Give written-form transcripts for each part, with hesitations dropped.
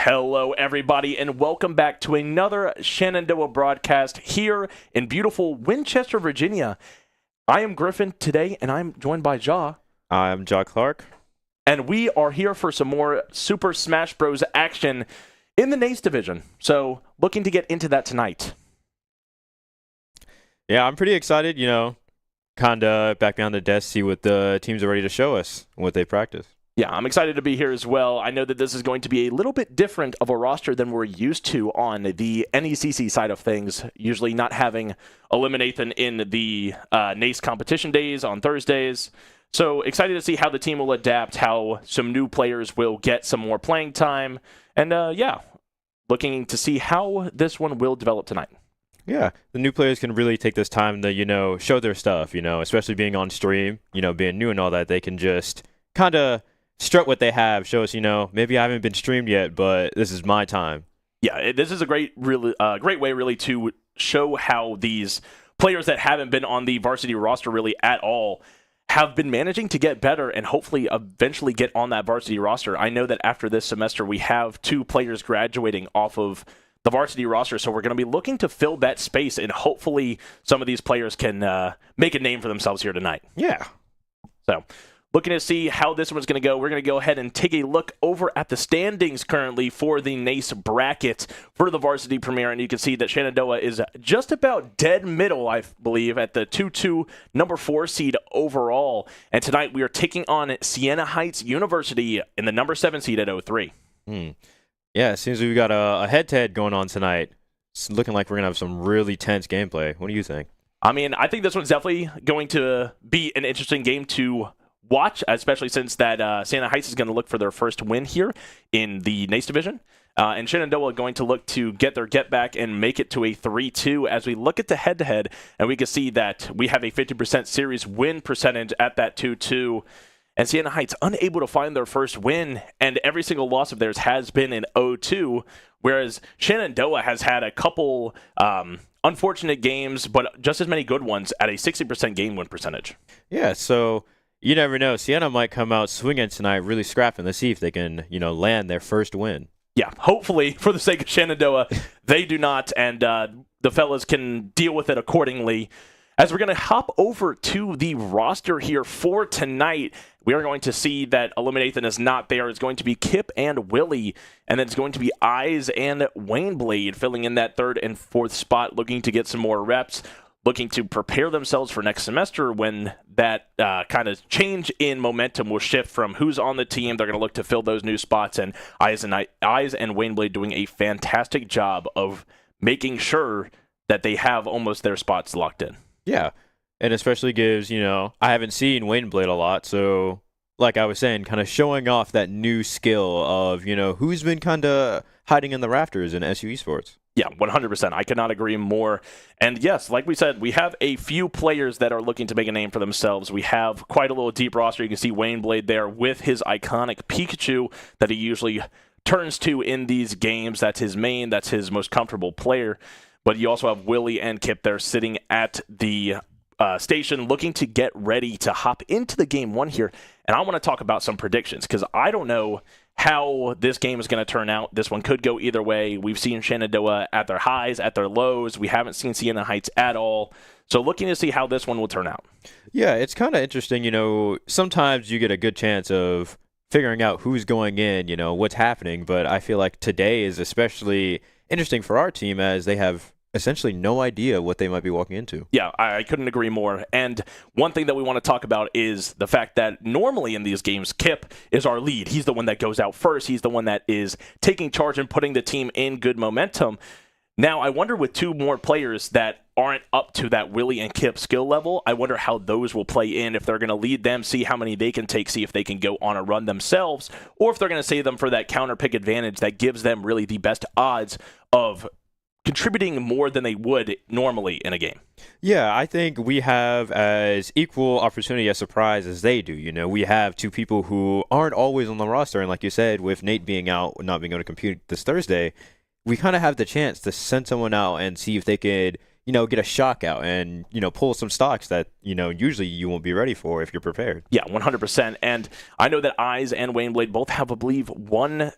Hello, everybody, and welcome back to another Shenandoah broadcast here in beautiful Winchester, Virginia. I am Griffin today, and I'm joined by Ja. I'm Ja Clark. And we are here for some more Super Smash Bros. Action in the NACE division. So, looking to get into that tonight. Yeah, I'm pretty excited, kind of back behind the desk, see what the teams are ready to show us and what they practice. Yeah, I'm excited to be here as well. I know that this is going to be a little bit different of a roster than we're used to on the NECC side of things, usually not having Eliminathan in the NACE competition days on Thursdays. So excited to see how the team will adapt, how some new players will get some more playing time, and looking to see how this one will develop tonight. Yeah, the new players can really take this time to, show their stuff, especially being on stream, being new and all that. They can just kind of strut what they have, show us, maybe I haven't been streamed yet, but this is my time. Yeah, this is a great way really to show how these players that haven't been on the varsity roster really at all have been managing to get better and hopefully eventually get on that varsity roster. I know that after this semester, we have 2 players graduating off of the varsity roster, so we're going to be looking to fill that space, and hopefully some of these players can make a name for themselves here tonight. Yeah. So, looking to see how this one's going to go. We're going to go ahead and take a look over at the standings currently for the NACE bracket for the varsity premiere, and you can see that Shenandoah is just about dead middle, I believe, at the 2-2 number 4 seed overall. And tonight we are taking on Siena Heights University in the number 7 seed at 0-3. Yeah, it seems we've got a head-to-head going on tonight. It's looking like we're going to have some really tense gameplay. What do you think? I mean, I think this one's definitely going to be an interesting game to watch, especially since that Siena Heights is going to look for their first win here in the NACE division. And Shenandoah going to look to get their get back and make it to a 3-2 as we look at the head-to-head, and we can see that we have a 50% series win percentage at that 2-2. And Siena Heights unable to find their first win, and every single loss of theirs has been in 0-2, whereas Shenandoah has had a couple unfortunate games, but just as many good ones at a 60% game win percentage. Yeah, so you never know. Siena might come out swinging tonight, really scrapping to see if they can, land their first win. Yeah, hopefully, for the sake of Shenandoah, they do not, and the fellas can deal with it accordingly. As we're going to hop over to the roster here for tonight, we are going to see that Eliminathan is not there. It's going to be Kip and Willie, and then it's going to be Eyes and Waneblade filling in that 3rd and 4th spot, looking to get some more reps, looking to prepare themselves for next semester when that kind of change in momentum will shift from who's on the team. They're going to look to fill those new spots, and Eyes and Waneblade doing a fantastic job of making sure that they have almost their spots locked in. Yeah, and especially gives, I haven't seen Waneblade a lot, so like I was saying, kind of showing off that new skill of, who's been kind of hiding in the rafters in SU Esports. Yeah, 100%. I cannot agree more. And yes, like we said, we have a few players that are looking to make a name for themselves. We have quite a little deep roster. You can see Waneblade there with his iconic Pikachu that he usually turns to in these games. That's his main. That's his most comfortable player. But you also have Willie and Kip there sitting at the station looking to get ready to hop into the game 1 here. And I want to talk about some predictions because I don't know how this game is going to turn out. This one could go either way. We've seen Shenandoah at their highs, at their lows. We haven't seen Siena Heights at all. So looking to see how this one will turn out. Yeah, it's kind of interesting. Sometimes you get a good chance of figuring out who's going in, what's happening. But I feel like today is especially interesting for our team as they have essentially no idea what they might be walking into. Yeah, I couldn't agree more. And one thing that we want to talk about is the fact that normally in these games, Kip is our lead. He's the one that goes out first. He's the one that is taking charge and putting the team in good momentum. Now, I wonder with 2 more players that aren't up to that Willie and Kip skill level, I wonder how those will play in, if they're going to lead them, see how many they can take, see if they can go on a run themselves, or if they're going to save them for that counter pick advantage that gives them really the best odds of contributing more than they would normally in a game. Yeah, I think we have as equal opportunity as surprise as they do. We have 2 people who aren't always on the roster, and like you said, with Nate being out, not being able to compete this Thursday, we kind of have the chance to send someone out and see if they could, get a shock out and, pull some stocks that, usually you won't be ready for if you're prepared. Yeah, 100%. And I know that Eyes and Waneblade both have, I believe, 1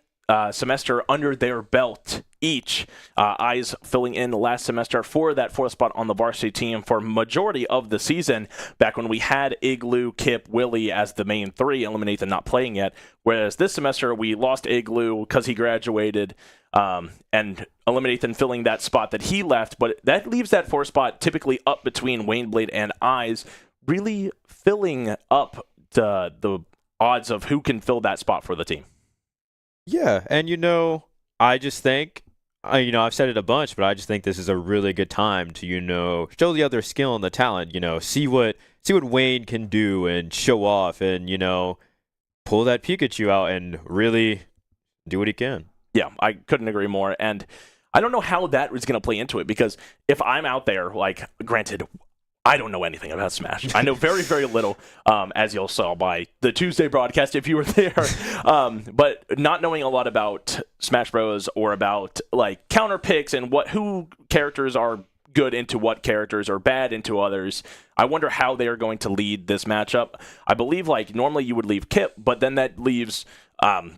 semester under their belt each. Eyes filling in last semester for that 4th spot on the varsity team for majority of the season, back when we had Igloo, Kip, Willie as the main 3, Eliminathan not playing yet. Whereas this semester we lost Igloo because he graduated, and Eliminathan filling that spot that he left, but that leaves that 4th spot typically up between Waneblade and Eyes, really filling up the odds of who can fill that spot for the team. Yeah, and I just think, I've said it a bunch, but I just think this is a really good time to, show the other skill and the talent, see what Wayne can do and show off and, pull that Pikachu out and really do what he can. Yeah, I couldn't agree more. And I don't know how that is going to play into it, because if I'm out there, like, granted, I don't know anything about Smash. I know very, very little, as you'll saw by the Tuesday broadcast if you were there. But not knowing a lot about Smash Bros. Or about like counter picks and who characters are good into what characters or bad into others, I wonder how they are going to lead this matchup. I believe like normally you would leave Kip, but then that leaves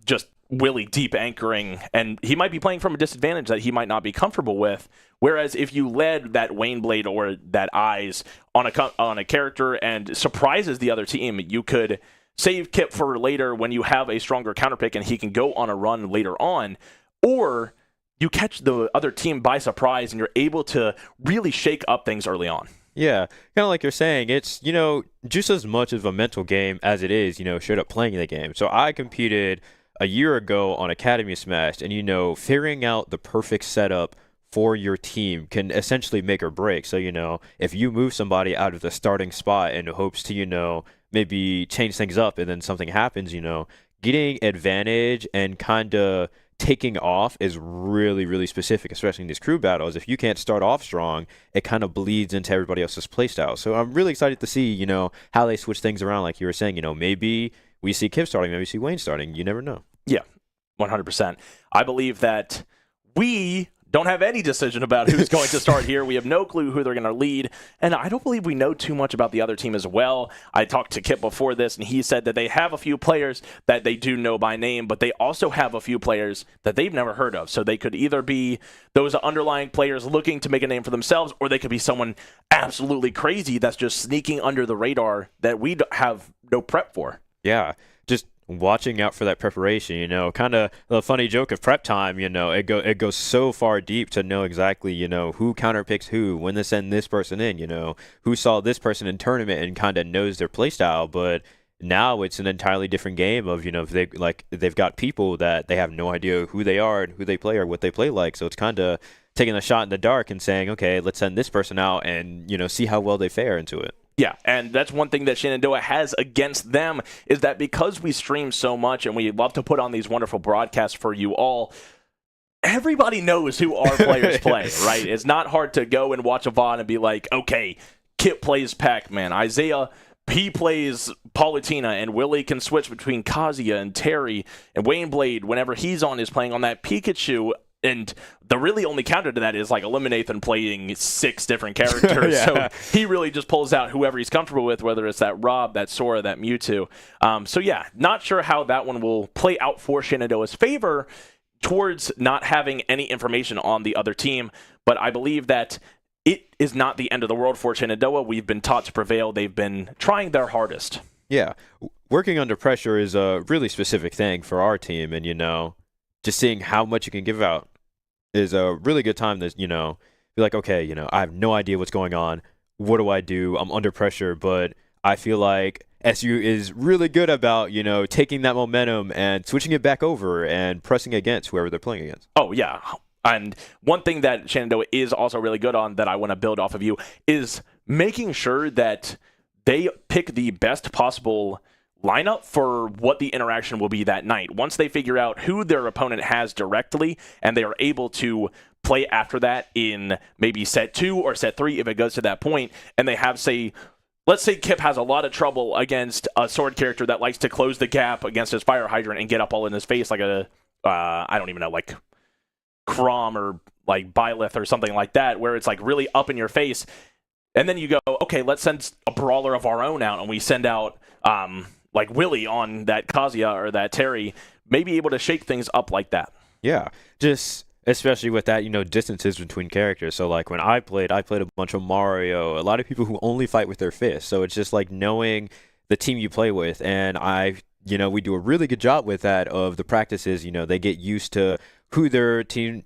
just Willie deep anchoring, and he might be playing from a disadvantage that he might not be comfortable with. Whereas if you led that Waneblade or that Eyes on a character and surprises the other team, you could save Kip for later when you have a stronger counter pick and he can go on a run later on, or you catch the other team by surprise and you're able to really shake up things early on. Yeah, kind of like you're saying, it's, just as much of a mental game as it is, straight up playing the game. So I competed a year ago on Academy Smash, and, figuring out the perfect setup for your team can essentially make or break. So, if you move somebody out of the starting spot in hopes to, maybe change things up and then something happens, getting advantage and kind of taking off is really, really specific, especially in these crew battles. If you can't start off strong, it kind of bleeds into everybody else's playstyle. So I'm really excited to see, how they switch things around. Like you were saying, maybe we see Kip starting, maybe we see Wayne starting. You never know. Yeah, 100%. I believe that we don't have any decision about who's going to start here. We have no clue who they're going to lead, and I don't believe we know too much about the other team as well. I talked to Kip before this, and he said that they have a few players that they do know by name, but they also have a few players that they've never heard of. So they could either be those underlying players looking to make a name for themselves, or they could be someone absolutely crazy that's just sneaking under the radar that we have no prep for. Yeah, just watching out for that preparation, kind of the funny joke of prep time, it goes so far deep to know exactly, who counterpicks who, when to send this person in, who saw this person in tournament and kind of knows their playstyle. But now it's an entirely different game of, if they've got people that they have no idea who they are and who they play or what they play like. So it's kind of taking a shot in the dark and saying, okay, let's send this person out and, see how well they fare into it. Yeah, and that's one thing that Shenandoah has against them, is that because we stream so much and we love to put on these wonderful broadcasts for you all, everybody knows who our players play, right? It's not hard to go and watch a VOD and be like, okay, Kip plays Pac-Man, Isaiah, he plays Palutena, and Willie can switch between Kazuya and Terry, and Waneblade, whenever he's on, is playing on that Pikachu. And the really only counter to that is like Eliminathan playing 6 different characters. Yeah. So he really just pulls out whoever he's comfortable with, whether it's that Rob, that Sora, that Mewtwo. So yeah, not sure how that one will play out for Shenandoah's favor towards not having any information on the other team. But I believe that it is not the end of the world for Shenandoah. We've been taught to prevail. They've been trying their hardest. Yeah, working under pressure is a really specific thing for our team. And, just seeing how much you can give out is a really good time to, be like, okay, I have no idea what's going on. What do I do? I'm under pressure, but I feel like SU is really good about, taking that momentum and switching it back over and pressing against whoever they're playing against. Oh, yeah. And one thing that Shenandoah is also really good on that I want to build off of you is making sure that they pick the best possible lineup for what the interaction will be that night. Once they figure out who their opponent has directly and they are able to play after that in maybe set 2 or set 3 if it goes to that point, and they have, let's say Kip has a lot of trouble against a sword character that likes to close the gap against his fire hydrant and get up all in his face like I don't even know, like Crom or like Byleth or something like that, where it's like really up in your face. And then you go, okay, let's send a brawler of our own out, and we send out like Willie on that Kazuya or that Terry, may be able to shake things up like that. Yeah, just especially with that, distances between characters. So like when I played a bunch of Mario, a lot of people who only fight with their fists. So it's just like knowing the team you play with. And we do a really good job with that of the practices. They get used to who their team,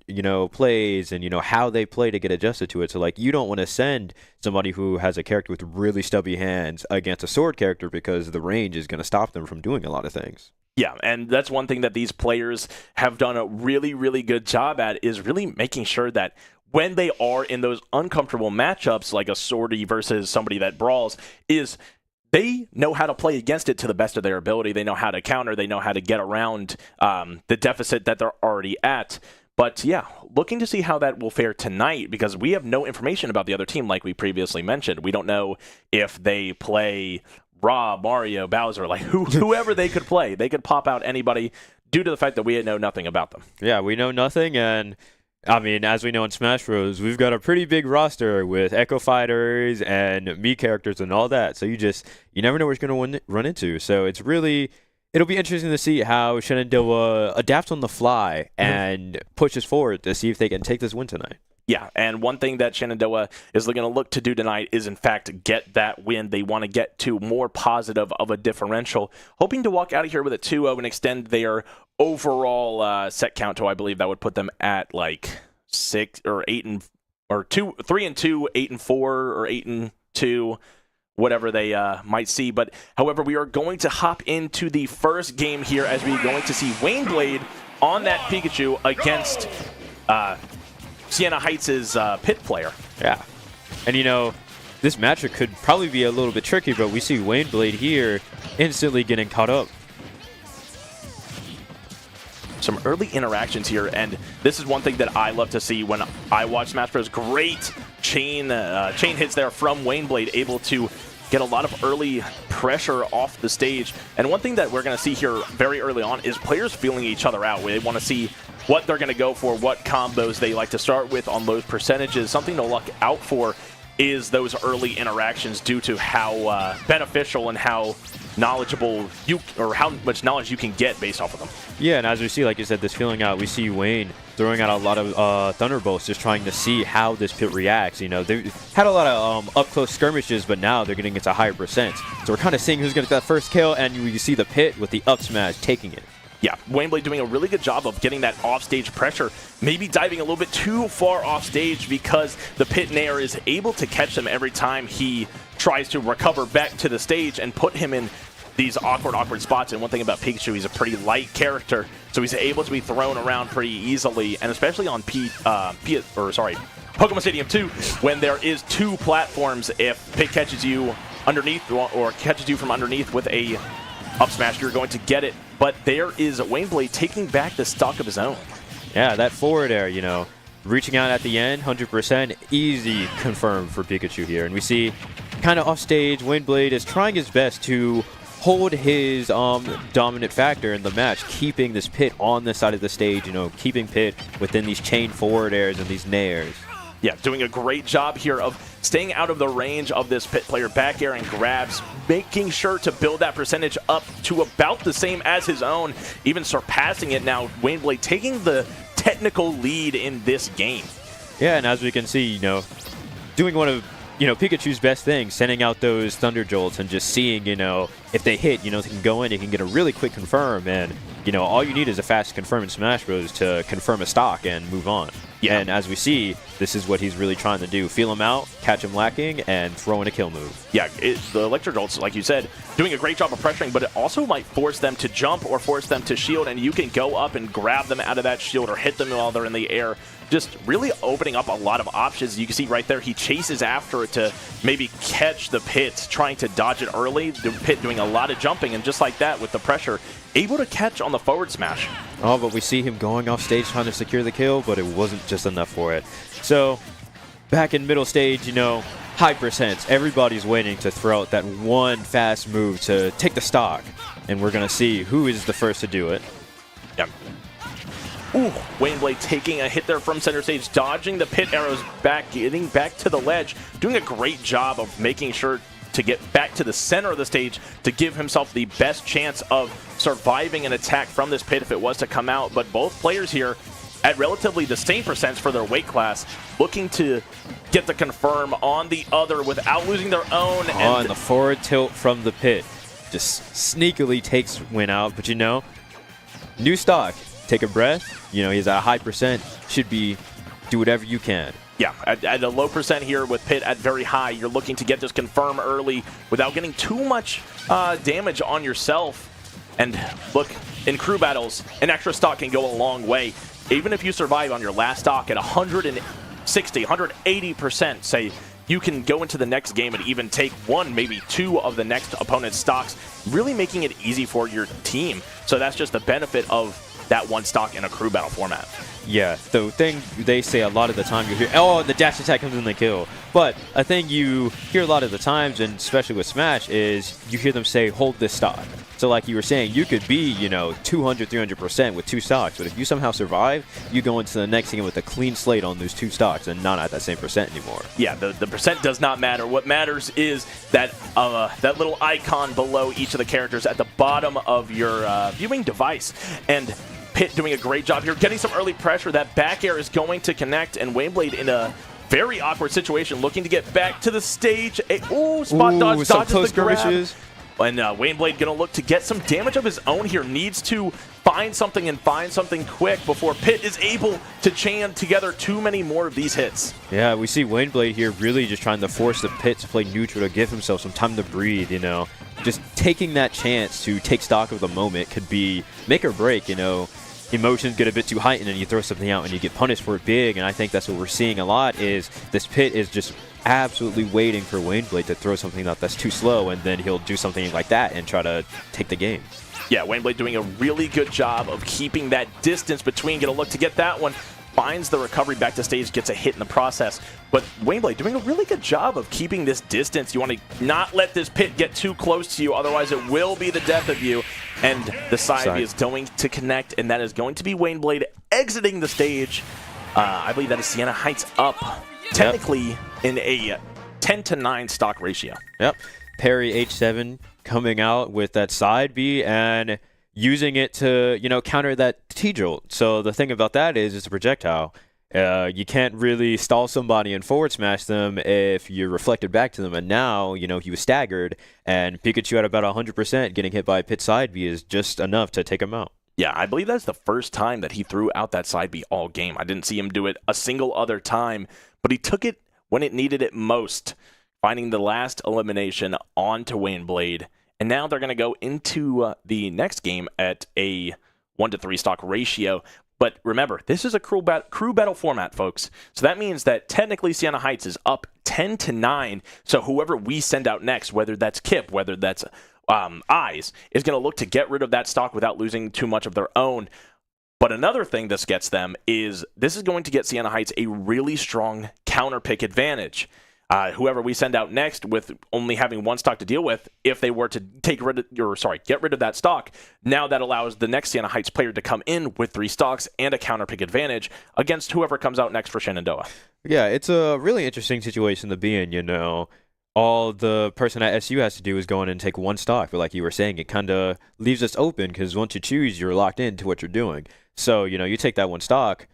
plays and, how they play to get adjusted to it. So like you don't want to send somebody who has a character with really stubby hands against a sword character because the range is going to stop them from doing a lot of things. Yeah, and that's one thing that these players have done a really, really good job at is really making sure that when they are in those uncomfortable matchups, like a swordy versus somebody that brawls, is they know how to play against it to the best of their ability. They know how to counter. They know how to get around the deficit that they're already at. But yeah, looking to see how that will fare tonight because we have no information about the other team like we previously mentioned. We don't know if they play Rob, Mario, Bowser, like whoever they could play. They could pop out anybody due to the fact that we know nothing about them. Yeah, we know nothing, and I mean, as we know in Smash Bros, we've got a pretty big roster with Echo Fighters and Mii characters and all that. So you never know what you're going to run into. So it'll be interesting to see how Shenandoah adapts on the fly and pushes forward to see if they can take this win tonight. Yeah, and one thing that Shenandoah is going to look to do tonight is, in fact, get that win. They want to get to more positive of a differential, hoping to walk out of here with a 2-0 and extend their overall set count to, I believe, that would put them at like 6 or 8 or 3-2, 8-4, or 8-2, whatever they might see. But however, we are going to hop into the first game here as we're going to see Wayne Blade on that Pikachu against Siena Heights' pit player. Yeah. And this matchup could probably be a little bit tricky, but we see Wayne Blade here instantly getting caught up. Some early interactions here, and this is one thing that I love to see when I watch Smash Bros. Great chain hits there from Wayne Blade, able to get a lot of early pressure off the stage. And one thing that we're going to see here very early on is players feeling each other out. They want to see what they're going to go for, what combos they like to start with on those percentages. Something to look out for is those early interactions due to how beneficial and how knowledgeable how much knowledge you can get based off of them. Yeah, and as we see, like you said, this feeling out, we see Wayne throwing out a lot of thunderbolts, just trying to see how this pit reacts. They had a lot of up-close skirmishes, but now they're getting into higher percent. So we're kind of seeing who's going to get that first kill, and you see the pit with the up smash taking it. Yeah, Wayne Blade doing a really good job of getting that offstage pressure, maybe diving a little bit too far offstage because the pit nair is able to catch him every time he tries to recover back to the stage and put him in these awkward spots. And one thing about Pikachu, he's a pretty light character, so he's able to be thrown around pretty easily, and especially on Pokemon Stadium 2, when there is 2 platforms, if Pit catches you underneath or catches you from underneath with a up smash, you're going to get it. But there is Wayne Blade taking back the stock of his own. Yeah, that forward air, reaching out at the end, 100% easy confirmed for Pikachu here. And we see kind of off stage, Wayne Blade is trying his best to hold his dominant factor in the match, keeping this pit on the side of the stage, keeping pit within these chain forward airs and these nairs. Yeah, doing a great job here of staying out of the range of this pit player back air and grabs, making sure to build that percentage up to about the same as his own, even surpassing it now. Wayne Blade taking the technical lead in this game. Yeah, and as we can see, doing one of Pikachu's best things, sending out those Thunder Jolts and just seeing, if they hit, they can go in, they can get a really quick confirm, and, all you need is a fast confirm in Smash Bros. To confirm a stock and move on. Yeah. And as we see, this is what he's really trying to do. Feel him out, catch him lacking, and throw in a kill move. Yeah, the Electro Jolts, like you said, doing a great job of pressuring, but it also might force them to jump or force them to shield, and you can go up and grab them out of that shield or hit them while they're in the air. Just really opening up a lot of options. You can see right there, he chases after it to maybe catch the pit, trying to dodge it early. The pit doing a lot of jumping, and just like that, with the pressure, able to catch on the forward smash. Oh, but we see him going off stage trying to secure the kill, but it wasn't just enough for it. So, back in middle stage, high percents. Everybody's waiting to throw out that one fast move to take the stock, and we're going to see who is the first to do it. Yep. Ooh, Wayne Blade taking a hit there from center stage, dodging the pit arrows back, getting back to the ledge, doing a great job of making sure to get back to the center of the stage to give himself the best chance of surviving an attack from this pit if it was to come out. But both players here at relatively the same percents for their weight class, looking to get the confirm on the other without losing their own. On the forward tilt from the pit. Just sneakily takes win out. But, new stock. Take a breath. He's at a high percent. Should be do whatever you can. Yeah, at a low percent here with Pit at very high, you're looking to get this confirm early without getting too much damage on yourself. And look, in crew battles, an extra stock can go a long way. Even if you survive on your last stock at 160, 180%, say, you can go into the next game and even take one, maybe two of the next opponent's stocks, really making it easy for your team. So that's just the benefit of that one stock in a crew battle format. Yeah, the thing they say a lot of the time, you hear, oh, the dash attack comes in the kill. But a thing you hear a lot of the times, and especially with Smash, is you hear them say, hold this stock. So like you were saying, you could be, 200, 300% with two stocks, but if you somehow survive, you go into the next game with a clean slate on those two stocks and not at that same percent anymore. Yeah, the percent does not matter. What matters is that that little icon below each of the characters at the bottom of your viewing device. And Pit doing a great job here, getting some early pressure. That back air is going to connect, and Waneblade in a very awkward situation, looking to get back to the stage. Spot dodge, dodges the grab. And Waneblade going to look to get some damage of his own here. Needs to find something and find something quick before Pit is able to chain together too many more of these hits. Yeah, we see Waneblade here really just trying to force the Pit to play neutral to give himself some time to breathe, Just taking that chance to take stock of the moment could be make or break, Emotions get a bit too heightened and you throw something out and you get punished for it big. And I think that's what we're seeing a lot is this Pit is just absolutely waiting for Waneblade to throw something out that's too slow, and then he'll do something like that and try to take the game. Yeah, Waneblade doing a really good job of keeping that distance between. Gonna look to get that one. Finds the recovery back to stage, gets a hit in the process. But Waneblade doing a really good job of keeping this distance. You want to not let this Pit get too close to you, otherwise it will be the death of you. And the side B is going to connect, and that is going to be Waneblade exiting the stage. I believe that is Siena Heights up, technically in a 10-to-9 stock ratio. Yep. Parry H7 coming out with that side B and using it to, counter that T-jolt. So the thing about that is it's a projectile. You can't really stall somebody and forward smash them if you're reflected back to them. And now, he was staggered, and Pikachu at about 100% getting hit by a Pit side B is just enough to take him out. Yeah, I believe that's the first time that he threw out that side B all game. I didn't see him do it a single other time, but he took it when it needed it most, finding the last elimination onto Waneblade. And now they're going to go into the next game at a 1-to-3 stock ratio. But remember, this is a crew battle format, folks. So that means that technically Siena Heights is up 10-to-9. So whoever we send out next, whether that's Kip, whether that's Eyes, is going to look to get rid of that stock without losing too much of their own. But another thing this gets them is this is going to get Siena Heights a really strong counter pick advantage. Whoever we send out next, with only having one stock to deal with, if they were to get rid of that stock, now that allows the next Siena Heights player to come in with 3 stocks and a counter pick advantage against whoever comes out next for Shenandoah. Yeah, it's a really interesting situation to be in, All the person at SU has to do is go in and take one stock, but like you were saying, it kind of leaves us open because once you choose, you're locked into what you're doing. So, you take that one stock,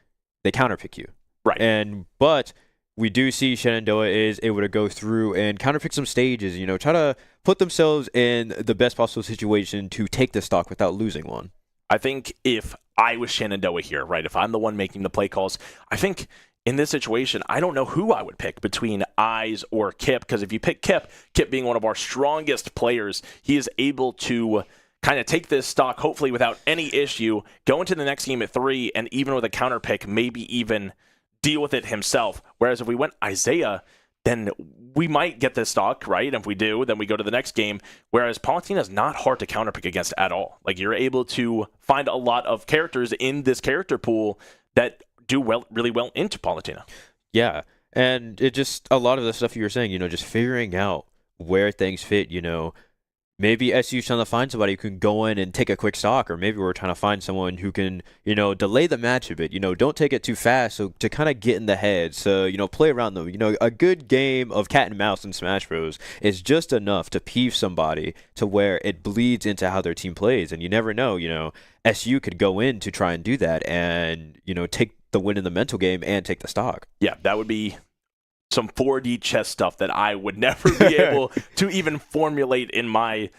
they counterpick you. Right. But we do see Shenandoah is able to go through and counterpick some stages, try to put themselves in the best possible situation to take the stock without losing one. I think if I was Shenandoah here, right, if I'm the one making the play calls, I think in this situation, I don't know who I would pick between Eyes or Kip, because if you pick Kip being one of our strongest players, he is able to kind of take this stock, hopefully without any issue, go into the next game at 3, and even with a counter pick, maybe even deal with it himself. Whereas if we went Isaiah, then we might get this stock, right? And if we do, then we go to the next game. Whereas Palutena is not hard to counterpick against at all. Like, you're able to find a lot of characters in this character pool that do really well into Palutena. Yeah, and it just, a lot of the stuff you were saying, just figuring out where things fit, maybe SU's trying to find somebody who can go in and take a quick stock, or maybe we're trying to find someone who can, delay the match a bit. Don't take it too fast, so to kind of get in the head, so, play around them. A good game of cat and mouse in Smash Bros. Is just enough to peeve somebody to where it bleeds into how their team plays, and you never know, SU could go in to try and do that and, take the win in the mental game and take the stock. Yeah, that would be some 4D chess stuff that I would never be able to even formulate in my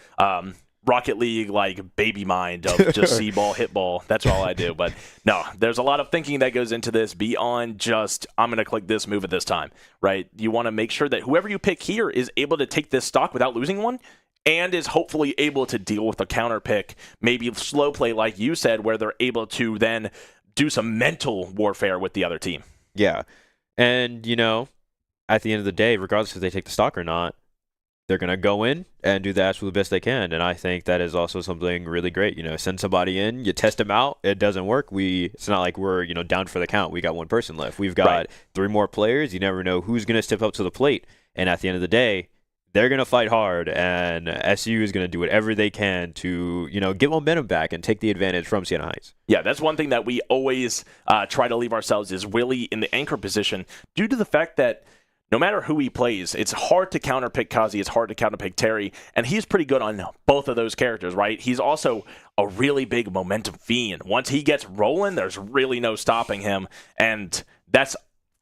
Rocket League baby mind of just see ball, hit ball. That's all I do. But no, there's a lot of thinking that goes into this beyond just I'm going to click this move at this time, right? You want to make sure that whoever you pick here is able to take this stock without losing one and is hopefully able to deal with a counter pick, maybe slow play like you said, where they're able to then do some mental warfare with the other team. Yeah. And, at the end of the day, regardless if they take the stock or not, they're going to go in and do the absolute best they can. And I think that is also something really great. Send somebody in, you test them out, it doesn't work. It's not like we're, down for the count. We got one person left. We've got 3 more players. You never know who's going to step up to the plate. And at the end of the day, they're going to fight hard, and SU is going to do whatever they can to, get momentum back and take the advantage from Siena Heights. Yeah, that's one thing that we always try to leave ourselves is really in the anchor position due to the fact that no matter who he plays, it's hard to counterpick Kazi, it's hard to counterpick Terry, and he's pretty good on both of those characters, right? He's also a really big momentum fiend. Once he gets rolling, there's really no stopping him, and that's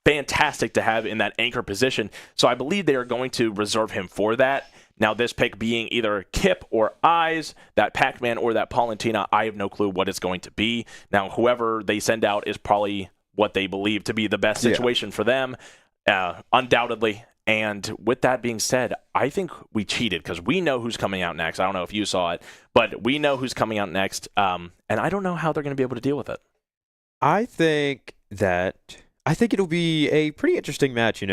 fantastic to have in that anchor position. So I believe they are going to reserve him for that. Now, this pick being either Kip or Eyes, that Pac-Man or that Palantina, I have no clue what it's going to be. Now, whoever they send out is probably what they believe to be the best situation for them. Undoubtedly. And with that being said, I think we cheated because we know who's coming out next. I don't know if you saw it, but we know who's coming out next. And I don't know how they're going to be able to deal with it. I think it'll be a pretty interesting match.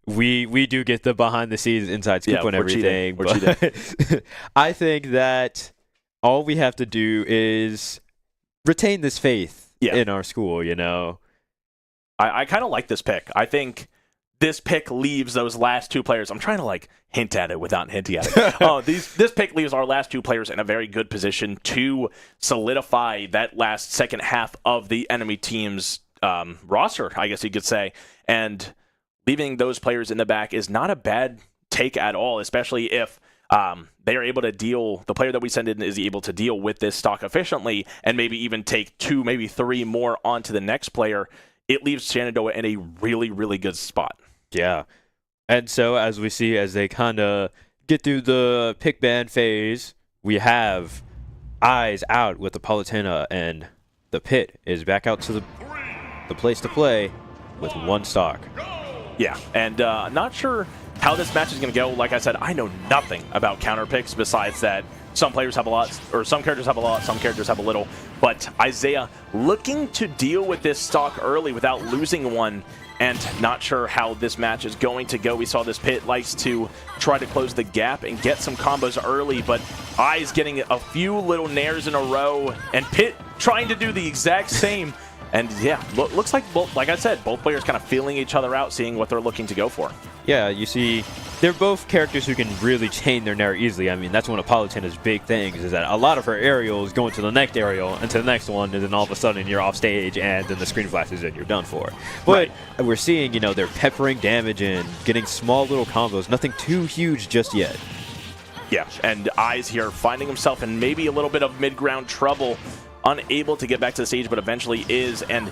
We do get the behind the scenes inside scoop on everything. We're cheating. I think that all we have to do is retain this faith in our school. I kind of like this pick. I think this pick leaves those last 2 players. I'm trying to hint at it without hinting at it. This pick leaves our last 2 players in a very good position to solidify that last second half of the enemy team's roster, I guess you could say. And leaving those players in the back is not a bad take at all, especially if they are able to deal, the player that we send in is able to deal with this stock efficiently and maybe even take 2, maybe 3 more onto the next player. It leaves Shenandoah in a really, really good spot. Yeah. And so as we see, as they kind of get through the pick ban phase, we have Eyes out with the Palutina, and the Pit is back out to the place to play with 1 stock. Yeah, and not sure how this match is going to go. Like I said, I know nothing about counter picks besides that some players have a lot, or some characters have a lot, some characters have a little. But Isaiah looking to deal with this stock early without losing one, and not sure how this match is going to go. We saw this Pit likes to try to close the gap and get some combos early, but Eyes getting a few little nairs in a row, and Pit trying to do the exact same. And yeah, looks like, like I said, both players kind of feeling each other out, seeing what they're looking to go for. Yeah, you see, they're both characters who can really chain their nair easily. I mean, that's one of Palutina's big things, is that a lot of her aerials go into the next aerial, and to the next one, and then all of a sudden you're off stage, and then the screen flashes and you're done for. But we're seeing, they're peppering damage in, getting small little combos, nothing too huge just yet. Yeah, and Eyes here finding himself in maybe a little bit of mid-ground trouble, unable to get back to the stage, but eventually is, and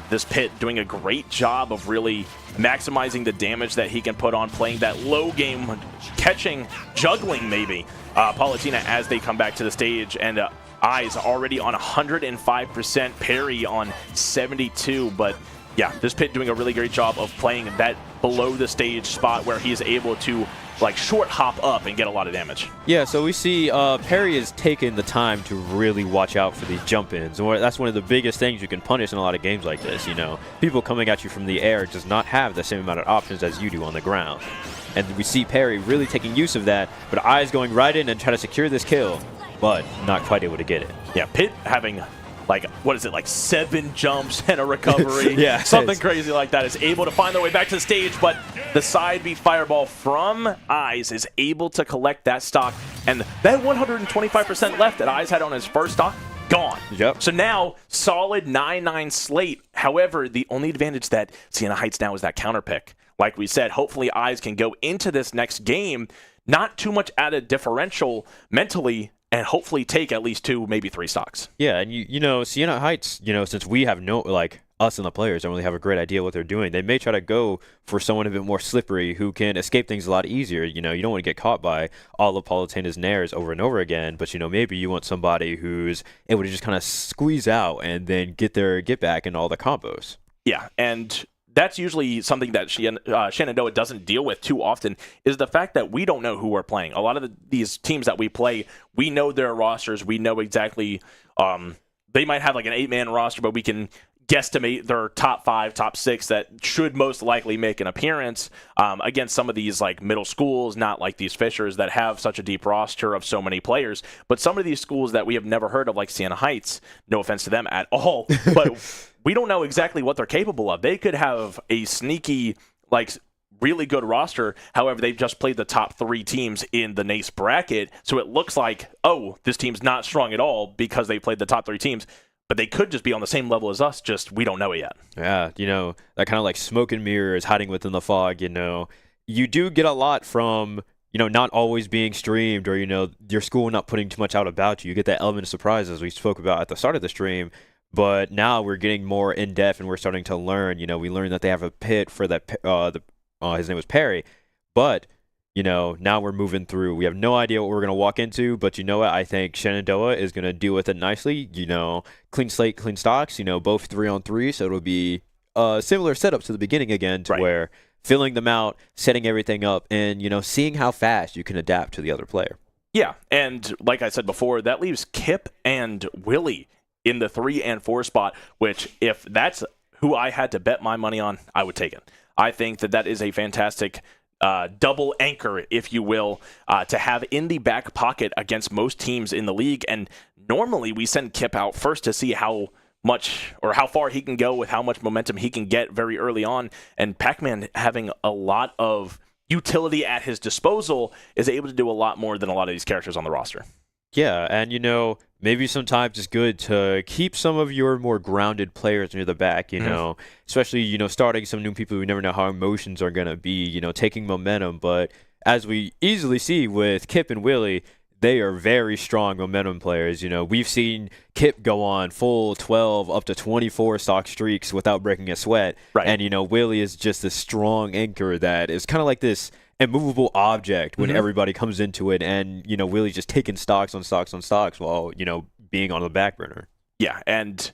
this Pit doing a great job of really maximizing the damage that he can put on, playing that low game, catching, juggling maybe, Palutina as they come back to the stage, and Eyes already on 105%, parry on 72, but yeah, this Pit doing a really great job of playing that below the stage spot where he is able to short hop up and get a lot of damage. Yeah, so we see Perry has taken the time to really watch out for these jump-ins. And that's one of the biggest things you can punish in a lot of games like this, People coming at you from the air does not have the same amount of options as you do on the ground. And we see Perry really taking use of that, but Eyes going right in and trying to secure this kill, but not quite able to get it. Yeah, Pit having 7 jumps and a recovery. Yeah, something crazy like that, is able to find their way back to the stage, but the side B fireball from Eyes is able to collect that stock, and that 125% left that Eyes had on his first stock, gone. Yep. So now, solid 9-9 slate. However, the only advantage that Siena Heights now is that counter pick. Like we said, hopefully Eyes can go into this next game not too much at a differential mentally, and hopefully take at least 2, maybe 3 stocks. Yeah, and you know, Siena Heights, you know, since we have no, like, us and the players don't really have a great idea what they're doing, they may try to go for someone a bit more slippery who can escape things a lot easier. You know, you don't want to get caught by all of Palutena's nairs over and over again, but, you know, maybe you want somebody who's able to just kind of squeeze out and then get their get back in all the combos. Yeah, and that's usually something that Shenandoah doesn't deal with too often, is the fact that we don't know who we're playing. A lot of these teams that we play, we know their rosters. We know exactly they might have like an 8-man roster, but we can guesstimate their top 5, top 6 that should most likely make an appearance against some of these like middle schools, not like these Fishers that have such a deep roster of so many players. But some of these schools that we have never heard of, like Siena Heights, no offense to them at all, but we don't know exactly what they're capable of. They could have a sneaky, like, really good roster. However, they've just played the top 3 teams in the NACE bracket, so it looks like, oh, this team's not strong at all because they played the top 3 teams. But they could just be on the same level as us, just we don't know it yet. Yeah, you know, that kind of like smoke and mirrors hiding within the fog, you know. You do get a lot from, you know, not always being streamed or, you know, your school not putting too much out about you. You get that element of surprise, as we spoke about at the start of the stream. But now we're getting more in-depth and we're starting to learn. You know, we learned that they have a pit for that, his name was Perry. But, you know, now we're moving through. We have no idea what we're going to walk into, but you know what? I think Shenandoah is going to deal with it nicely. You know, clean slate, clean stocks, you know, both 3-on-3, so it'll be a similar setup to the beginning again, to where filling them out, setting everything up, and, you know, seeing how fast you can adapt to the other player. Yeah, and like I said before, that leaves Kip and Willie in the 3 and 4 spot, which if that's who I had to bet my money on, I would take it. I think that is a fantastic double anchor, if you will, to have in the back pocket against most teams in the league. And normally we send Kip out first to see how much or how far he can go with how much momentum he can get very early on. And Pac-Man, having a lot of utility at his disposal, is able to do a lot more than a lot of these characters on the roster. Yeah, and, you know, maybe sometimes it's good to keep some of your more grounded players near the back, you know, especially, you know, starting some new people. We never know how emotions are going to be, you know, taking momentum. But as we easily see with Kip and Willie, they are very strong momentum players. You know, we've seen Kip go on full 12 up to 24 stock streaks without breaking a sweat. Right. And, you know, Willie is just this strong anchor that is kind of like this immovable object when everybody comes into it, and, you know, Willie's just taking stocks on stocks on stocks while, you know, being on the back burner. Yeah, and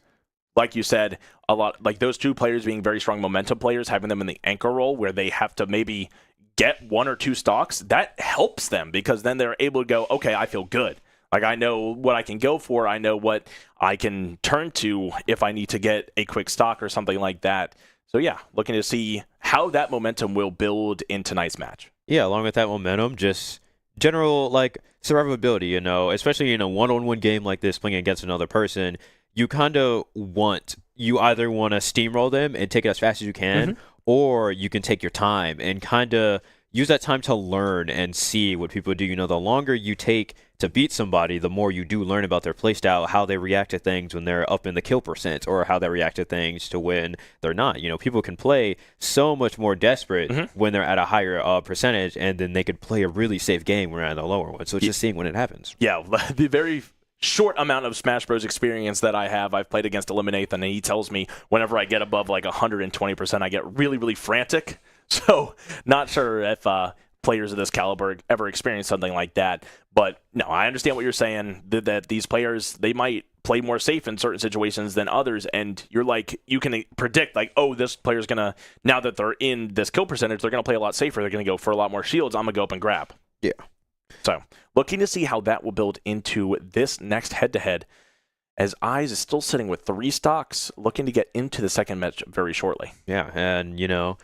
like you said, a lot like those 2 players being very strong momentum players, having them in the anchor role where they have to maybe get 1 or 2 stocks, that helps them because then they're able to go, okay, I feel good. Like, I know what I can go for. I know what I can turn to if I need to get a quick stock or something like that. So, yeah, looking to see how that momentum will build in tonight's match. Yeah, along with that momentum, just general, like, survivability, you know, especially in a one-on-one game like this, playing against another person, you kind of you either want to steamroll them and take it as fast as you can, or you can take your time and kind of use that time to learn and see what people do. You know, the longer you take to beat somebody, the more you do learn about their playstyle, how they react to things when they're up in the kill percent, or how they react to things to when they're not. You know, people can play so much more desperate when they're at a higher percentage, and then they could play a really safe game when they're at a lower one. So it's just seeing when it happens. Yeah, the very short amount of Smash Bros. Experience that I have, I've played against Eliminathan, and he tells me whenever I get above like 120%, I get really, really frantic. So not sure if players of this caliber ever experience something like that. But no, I understand what you're saying, that these players, they might play more safe in certain situations than others. And you're like, you can predict like, oh, this player's going to, now that they're in this kill percentage, they're going to play a lot safer. They're going to go for a lot more shields. I'm going to go up and grab. Yeah. So looking to see how that will build into this next head-to-head, as Eyes is still sitting with 3 stocks, looking to get into the second match very shortly. Yeah, and, you know,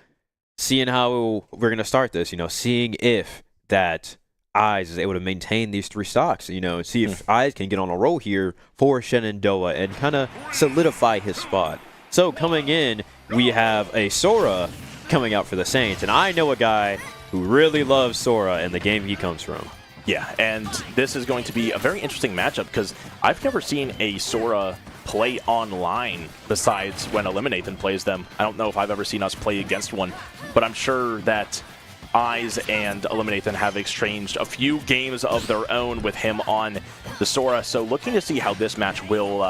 seeing how we're going to start this, you know, seeing if that Eyes is able to maintain these 3 stocks, you know, and see if Eyes can get on a roll here for Shenandoah and kind of solidify his spot. So coming in, we have a Sora coming out for the Saints. And I know a guy who really loves Sora and the game he comes from. Yeah, and this is going to be a very interesting matchup because I've never seen a Sora play online besides when Eliminathan plays them. I don't know if I've ever seen us play against one, but I'm sure that Eyes and Eliminathan have exchanged a few games of their own with him on the Sora. So looking to see how this match will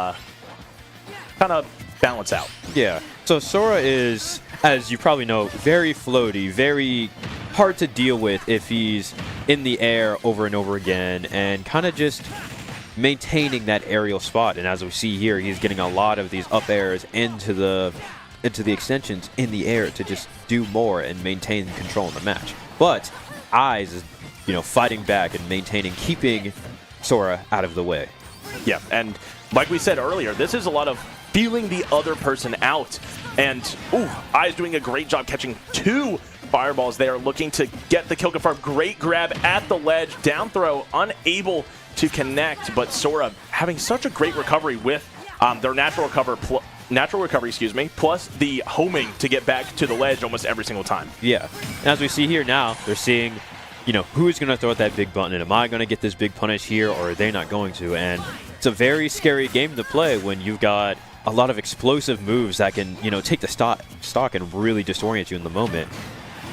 kind of balance out. Yeah, so Sora is, as you probably know, very floaty, very hard to deal with if he's in the air over and over again and kind of just maintaining that aerial spot. And as we see here, he's getting a lot of these up airs into the extensions in the air to just do more and maintain control in the match. But Eyes is, fighting back and maintaining, keeping Sora out of the way. Yeah, and like we said earlier, this is a lot of feeling the other person out. And, Eyes doing a great job catching 2 fireballs there, looking to get the kill confirmed. Great grab at the ledge, down throw, unable to connect, but Sora having such a great recovery with their natural recovery, plus the homing to get back to the ledge almost every single time. Yeah, and as we see here now, they're seeing, who's going to throw that big button, and am I going to get this big punish here, or are they not going to? And it's a very scary game to play when you've got a lot of explosive moves that can, take the stock and really disorient you in the moment.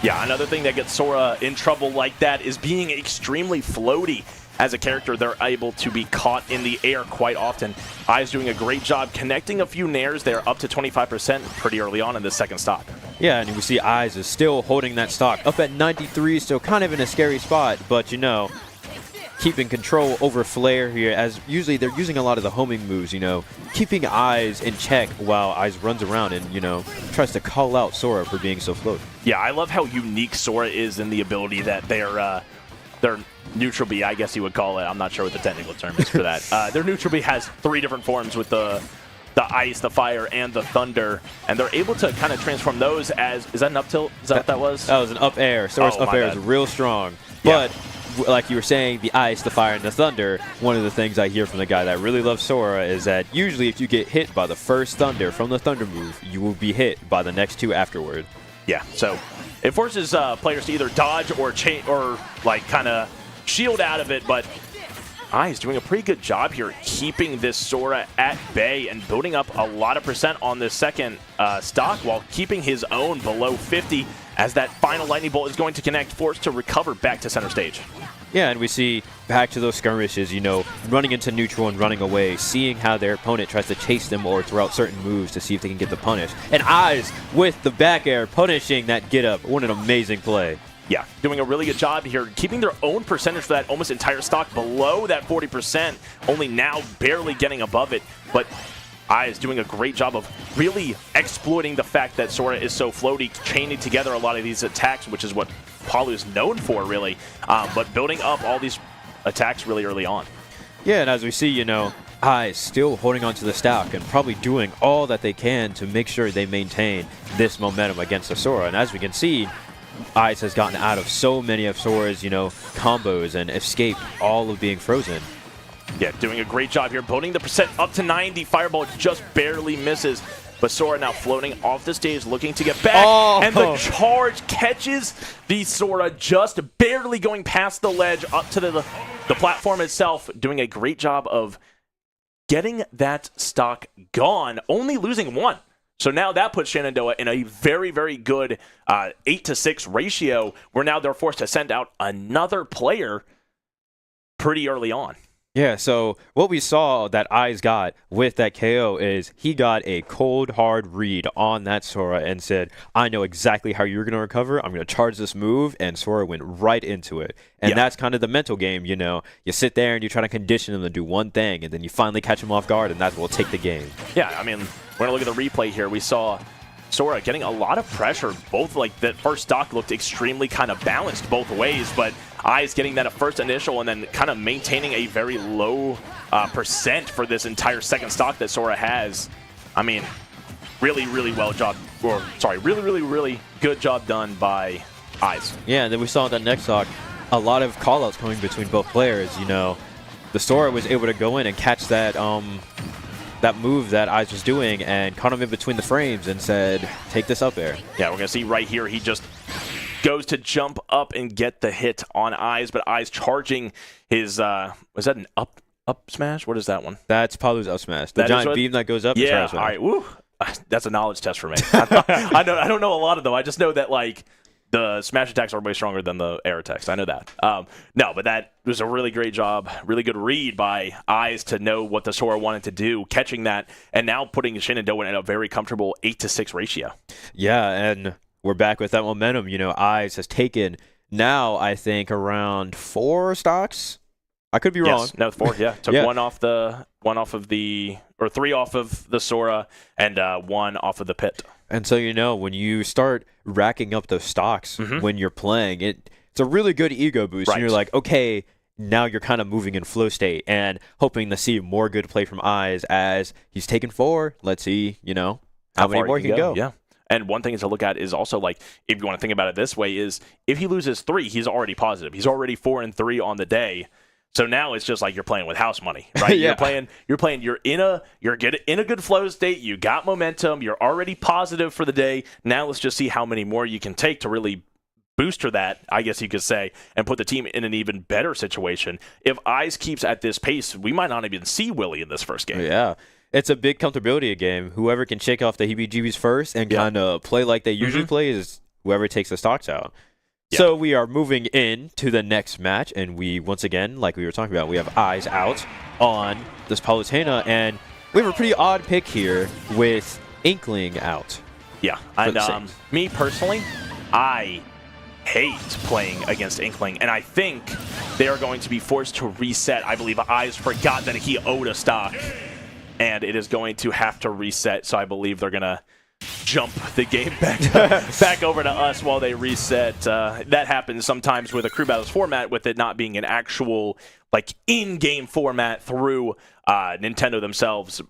Yeah, another thing that gets Sora in trouble like that is being extremely floaty. As a character, they're able to be caught in the air quite often. Eyes doing a great job connecting a few nairs there up to 25% pretty early on in the second stock. Yeah, and we see Eyes is still holding that stock up at 93, so kind of in a scary spot, but keeping control over Flare here, as usually they're using a lot of the homing moves, keeping Eyes in check while Eyes runs around and, tries to call out Sora for being so floaty. Yeah, I love how unique Sora is in the ability that their neutral B, I guess you would call it. I'm not sure what the technical term is for that. Their neutral B has 3 different forms with the ice, the fire, and the thunder, and they're able to kind of transform those as, is that an up tilt? Is that what that was? That was an up air. Sora's up air is real strong. Yeah. But like you were saying, the ice, the fire, and the thunder, one of the things I hear from the guy that really loves Sora is that usually if you get hit by the first thunder from the thunder move, you will be hit by the next 2 afterward. Yeah, so it forces players to either dodge or kind of shield out of it, but Eyes doing a pretty good job here keeping this Sora at bay and building up a lot of percent on this second stock while keeping his own below 50 as that final lightning bolt is going to connect, forced to recover back to center stage. Yeah, and we see back to those skirmishes, running into neutral and running away, seeing how their opponent tries to chase them or throw out certain moves to see if they can get the punish. And Eyes with the back air punishing that get up. What an amazing play. Yeah, doing a really good job here, keeping their own percentage for that almost entire stock below that 40%, only now barely getting above it. But Eyes doing a great job of really exploiting the fact that Sora is so floaty, chaining together a lot of these attacks, which is what Palu is known for, really, but building up all these attacks really early on. Yeah, and as we see, Eyes still holding onto the stock and probably doing all that they can to make sure they maintain this momentum against the Sora. And as we can see, Eyes has gotten out of so many of Sora's, combos and escaped all of being frozen. Yeah, doing a great job here, building the percent up to 90. Fireball just barely misses. But Sora now floating off the stage, looking to get back. And the charge catches the Sora, just barely going past the ledge up to the platform itself, doing a great job of getting that stock gone, only losing 1. So now that puts Shenandoah in a very, very good 8-to-6 ratio, where now they're forced to send out another player pretty early on. Yeah, so what we saw that Eyes got with that KO is he got a cold, hard read on that Sora and said, I know exactly how you're going to recover. I'm going to charge this move, and Sora went right into it. And that's kind of the mental game, You sit there and you try to condition him to do one thing, and then you finally catch him off guard, and that's what will take the game. Yeah, I mean, we're going to look at the replay here. We saw Sora getting a lot of pressure. Both, that first stock looked extremely kind of balanced both ways, but Eyes getting that first initial and then kind of maintaining a very low percent for this entire second stock that Sora has. I mean, really, really really good job done by Eyes. Yeah, and then we saw that next stock, a lot of callouts coming between both players. The Sora was able to go in and catch that that move that Eyes was doing and caught him in between the frames and said, take this up air. Yeah, we're going to see right here, he just goes to jump up and get the hit on Eyes, but Eyes charging his, was that an up smash? What is that one? That's Palu's up smash. The giant beam that goes up. Yeah, all right, woo. That's a knowledge test for me. I don't know a lot of them. I just know that, like, the smash attacks are way stronger than the air attacks. I know that. No, but that was a really great job, really good read by Eyes to know what the Sora wanted to do, catching that, and now putting Shenandoah in a very comfortable 8-6 ratio. Yeah, and we're back with that momentum. You know, Eyes has taken now, I think, around 4 stocks. I could be wrong. Yes, no, 4. Yeah, took yeah. 3 off of the Sora and 1 off of the pit. And so, you know, when you start racking up those stocks when you're playing, it's a really good ego boost. Right. And you're like, okay, now you're kind of moving in flow state and hoping to see more good play from Eyes as he's taken 4. Let's see, you know, how many more he can go. Yeah. And one thing to look at is also, like, if you want to think about it this way, is if he loses 3, he's already positive. He's already 4-3 on the day. So now it's just like you're playing with house money, right? Yeah. You're in a good flow state. You got momentum. You're already positive for the day. Now let's just see how many more you can take to really booster that, I guess you could say, and put the team in an even better situation. If Eyes keeps at this pace, we might not even see Willie in this first game. Yeah. It's a big comfortability game. Whoever can shake off the heebie-jeebies first and kind of play like they usually play is whoever takes the stocks out. Yeah. So we are moving in to the next match, and we, once again, like we were talking about, we have Eyes out on this Palutena, and we have a pretty odd pick here with Inkling out. Yeah, and me personally, I hate playing against Inkling, and I think they are going to be forced to reset. I believe Eyes forgot that he owed a stock, and it is going to have to reset, so I believe they're going to jump the game back over to us while they reset. That happens sometimes with a Crew Battles format, with it not being an actual, like, in-game format through Nintendo themselves.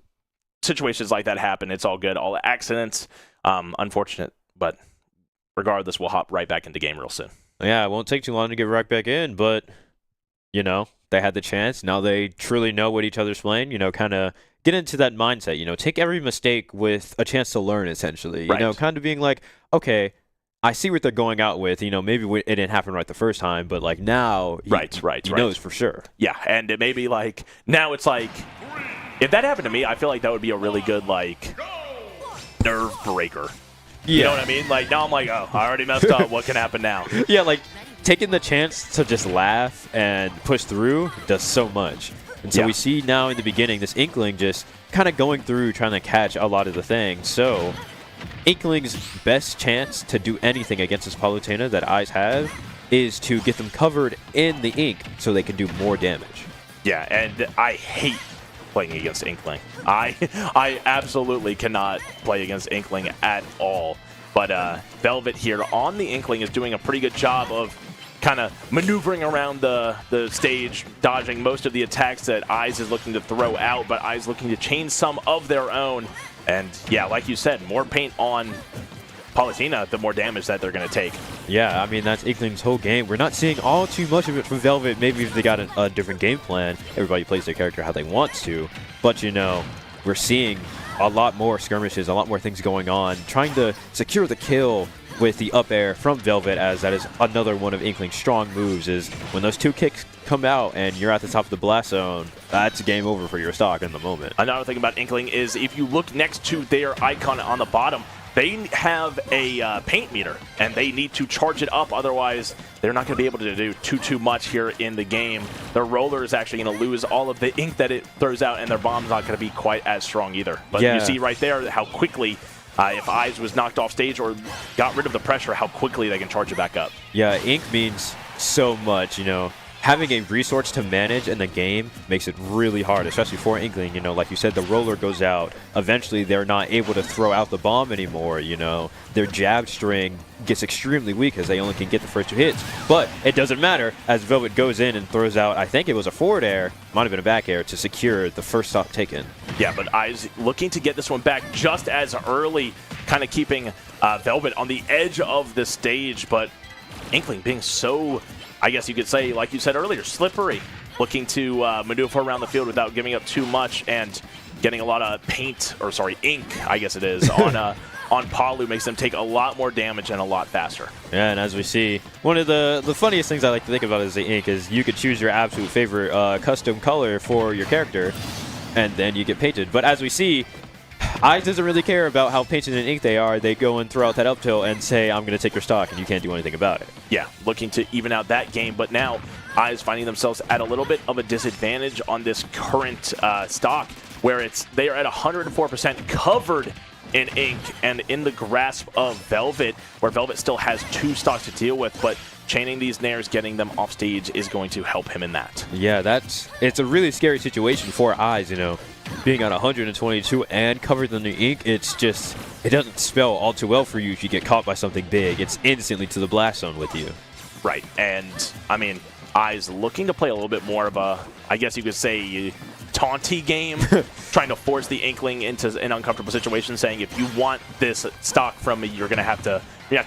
Situations like that happen. It's all good. All accidents. Unfortunate, but regardless, we'll hop right back into game real soon. Yeah, it won't take too long to get right back in, but, you know, they had the chance. Now they truly know what each other's playing, you know, kind of get into that mindset, you know, take every mistake with a chance to learn, essentially. You know, kind of being like, okay, I see what they're going out with. You know, maybe it didn't happen right the first time, but, like, now he knows for sure. Yeah, and it may be like, now it's like, if that happened to me, I feel like that would be a really good, like, nerve breaker. Yeah. You know what I mean? Like, now I'm like, oh, I already messed up. What can happen now? Yeah, like, taking the chance to just laugh and push through does so much. And so we see now in the beginning this Inkling just kind of going through trying to catch a lot of the things. So Inkling's best chance to do anything against this Palutena that Eyes have is to get them covered in the ink so they can do more damage. Yeah, and I hate playing against Inkling. I absolutely cannot play against Inkling at all. But Velvet here on the Inkling is doing a pretty good job of kind of maneuvering around the stage, dodging most of the attacks that Eyes is looking to throw out, but Eyes looking to chain some of their own. And yeah, like you said, more paint on Palutena, the more damage that they're going to take. Yeah, I mean, that's Inkling's whole game. We're not seeing all too much of it from Velvet. Maybe if they got a different game plan, everybody plays their character how they want to. But, you know, we're seeing a lot more skirmishes, a lot more things going on, trying to secure the kill with the up air from Velvet, as that is another one of Inkling's strong moves, is when those 2 kicks come out and you're at the top of the blast zone, that's game over for your stock in the moment. Another thing about Inkling is if you look next to their icon on the bottom, they have a paint meter, and they need to charge it up. Otherwise, they're not going to be able to do too much here in the game. Their roller is actually going to lose all of the ink that it throws out, and their bomb's not going to be quite as strong either. But you see right there how quickly, if Eyes was knocked off stage or got rid of the pressure, how quickly they can charge it back up. Yeah, ink means so much, you know. Having a resource to manage in the game makes it really hard, especially for Inkling. You know, like you said, the roller goes out. Eventually, they're not able to throw out the bomb anymore, you know. Their jab string gets extremely weak as they only can get the first 2 hits. But it doesn't matter as Velvet goes in and throws out, I think it was a forward air, might have been a back air, to secure the first stop taken. Yeah, but Eyes looking to get this one back just as early, kind of keeping Velvet on the edge of the stage. But Inkling being so, I guess you could say, like you said earlier, slippery, looking to maneuver around the field without giving up too much. And getting a lot of ink, I guess it is, on Palu makes them take a lot more damage and a lot faster. Yeah, and as we see, one of the funniest things I like to think about is the ink is you could choose your absolute favorite custom color for your character, and then you get painted. But as we see, Eyes doesn't really care about how painted in ink they are. They go and throw out that up tilt and say, I'm going to take your stock, and you can't do anything about it. Yeah, looking to even out that game, but now Eyes finding themselves at a little bit of a disadvantage on this current stock, where they are at 104% covered in ink and in the grasp of Velvet, where Velvet still has 2 stocks to deal with, but chaining these nairs, getting them off stage is going to help him in that. Yeah, it's a really scary situation for Eyes, being at 122 and covered in the ink. It doesn't spell all too well for you if you get caught by something big. It's instantly to the blast zone with you. Right, and I mean, Eyes looking to play a little bit more of a, I guess you could say, taunty game, trying to force the Inkling into an uncomfortable situation, saying if you want this stock from me, you're gonna have to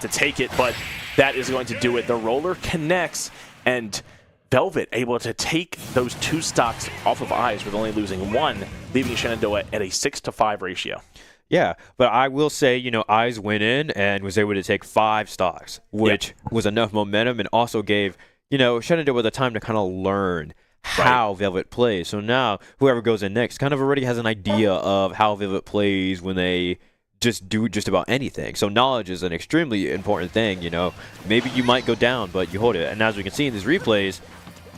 take it. But that is going to do it. The roller connects, and Velvet able to take those 2 stocks off of Eyes with only losing 1, leaving Shenandoah at a 6-to-5 ratio. Yeah, but I will say, Eyes went in and was able to take 5 stocks, which was enough momentum and also gave, Shenandoah the time to kind of learn how Velvet plays. So now whoever goes in next kind of already has an idea of how Velvet plays when they just do just about anything. So knowledge is an extremely important thing, Maybe you might go down, but you hold it. And as we can see in these replays,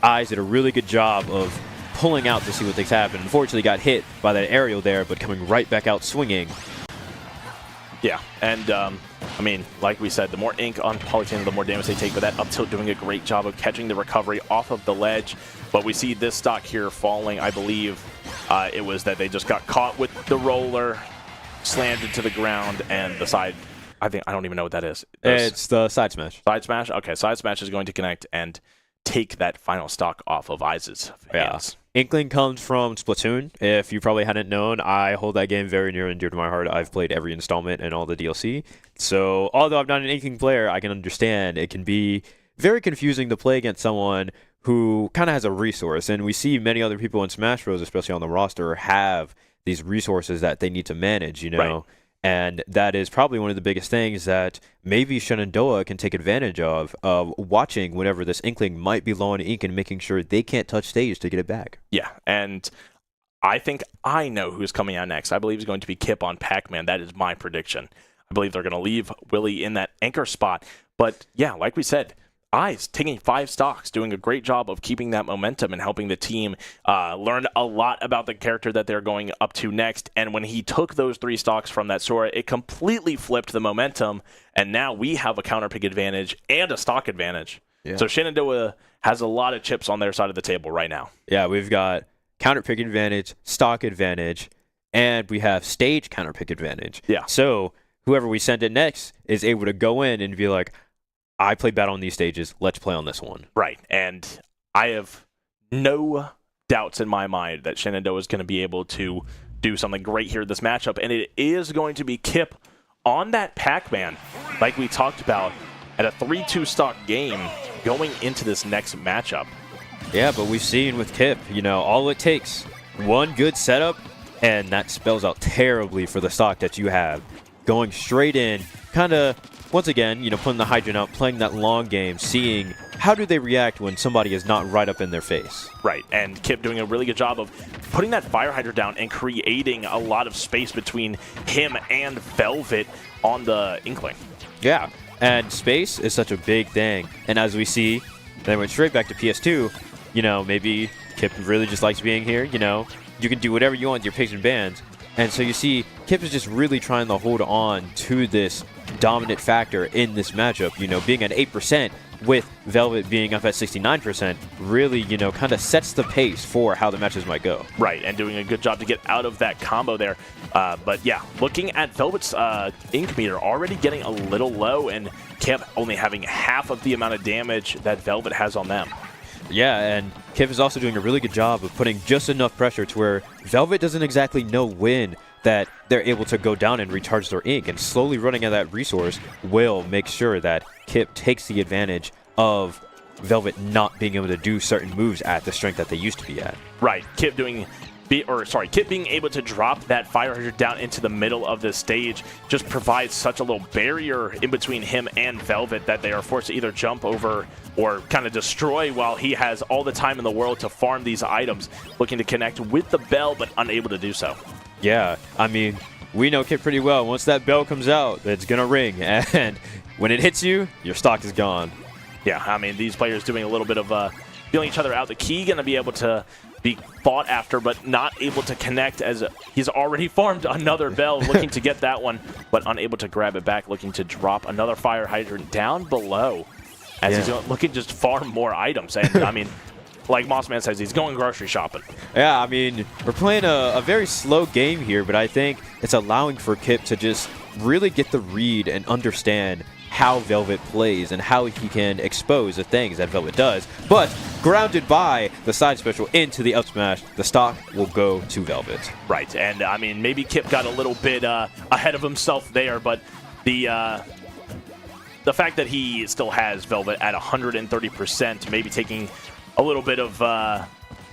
Eyes did a really good job of pulling out to see what things happen. Unfortunately got hit by that aerial there, but coming right back out swinging. Yeah, and I mean, like we said, the more ink on Palutena, the more damage they take, but that up tilt doing a great job of catching the recovery off of the ledge. But we see this stock here falling. I believe it was that they just got caught with the roller, slammed into the ground, and the side, I don't even know what that is. It's the side smash. Side smash? Okay, side smash is going to connect and take that final stock off of Eyes' hands. Inkling comes from Splatoon. If you probably hadn't known, I hold that game very near and dear to my heart. I've played every installment and all the DLC. So although I'm not an Inkling player, I can understand it can be very confusing to play against someone who kind of has a resource. And we see many other people in Smash Bros., especially on the roster, have these resources that they need to manage, Right. And that is probably one of the biggest things that maybe Shenandoah can take advantage of watching whenever this Inkling might be low on ink and making sure they can't touch stage to get it back. Yeah, and I think I know who's coming out next. I believe it's going to be Kip on Pac-Man. That is my prediction. I believe they're going to leave Willie in that anchor spot. But yeah, like we said, Eyes taking 5 stocks, doing a great job of keeping that momentum and helping the team learn a lot about the character that they're going up to next. And when he took those 3 stocks from that Sora, it completely flipped the momentum. And now we have a counter pick advantage and a stock advantage. Yeah. So Shenandoah has a lot of chips on their side of the table right now. Yeah, we've got counter pick advantage, stock advantage, and we have stage counter pick advantage. Yeah. So whoever we send it next is able to go in and be like, I played battle on these stages. Let's play on this one. Right. And I have no doubts in my mind that Shenandoah is going to be able to do something great here in this matchup. And it is going to be Kip on that Pac-Man, like we talked about, at a 3-2 stock game going into this next matchup. Yeah, but we've seen with Kip, all it takes, one good setup, and that spells out terribly for the stock that you have. Going straight in, kind of, once again, putting the Hydrant out, playing that long game, seeing how do they react when somebody is not right up in their face. Right, and Kip doing a really good job of putting that Fire Hydrant down and creating a lot of space between him and Velvet on the Inkling. Yeah, and space is such a big thing. And as we see, they went straight back to PS2. Maybe Kip really just likes being here. You can do whatever you want with your picks and bans. And so you see, Kip is just really trying to hold on to this dominant factor in this matchup. Being at 8% with Velvet being up at 69% really, kind of sets the pace for how the matches might go. Right, and doing a good job to get out of that combo there. But yeah, looking at Velvet's ink meter already getting a little low, and Kip only having half of the amount of damage that Velvet has on them. Yeah, and Kip is also doing a really good job of putting just enough pressure to where Velvet doesn't exactly know when that they're able to go down and recharge their ink, and slowly running out of that resource will make sure that Kip takes the advantage of Velvet not being able to do certain moves at the strength that they used to be at. Right, Kip doing Kip being able to drop that fire hydrant down into the middle of the stage just provides such a little barrier in between him and Velvet that they are forced to either jump over or kind of destroy, while he has all the time in the world to farm these items, looking to connect with the bell but unable to do so. Yeah, I mean, we know Kip pretty well. Once that bell comes out, it's going to ring, and when it hits you, your stock is gone. Yeah, I mean, these players doing a little bit of feeling each other out. The key going to be able to be fought after, but not able to connect, as he's already farmed another bell, looking to get that one, but unable to grab it back, looking to drop another fire hydrant down below, as he's looking to just farm more items. And I mean, like Mossman says, he's going grocery shopping. Yeah, I mean, we're playing a very slow game here, but I think it's allowing for Kip to just really get the read and understand how Velvet plays and how he can expose the things that Velvet does. But grounded by the side special into the up smash, the stock will go to Velvet. Right, and I mean, maybe Kip got a little bit ahead of himself there, but the fact that he still has Velvet at 130%, maybe taking a little bit of,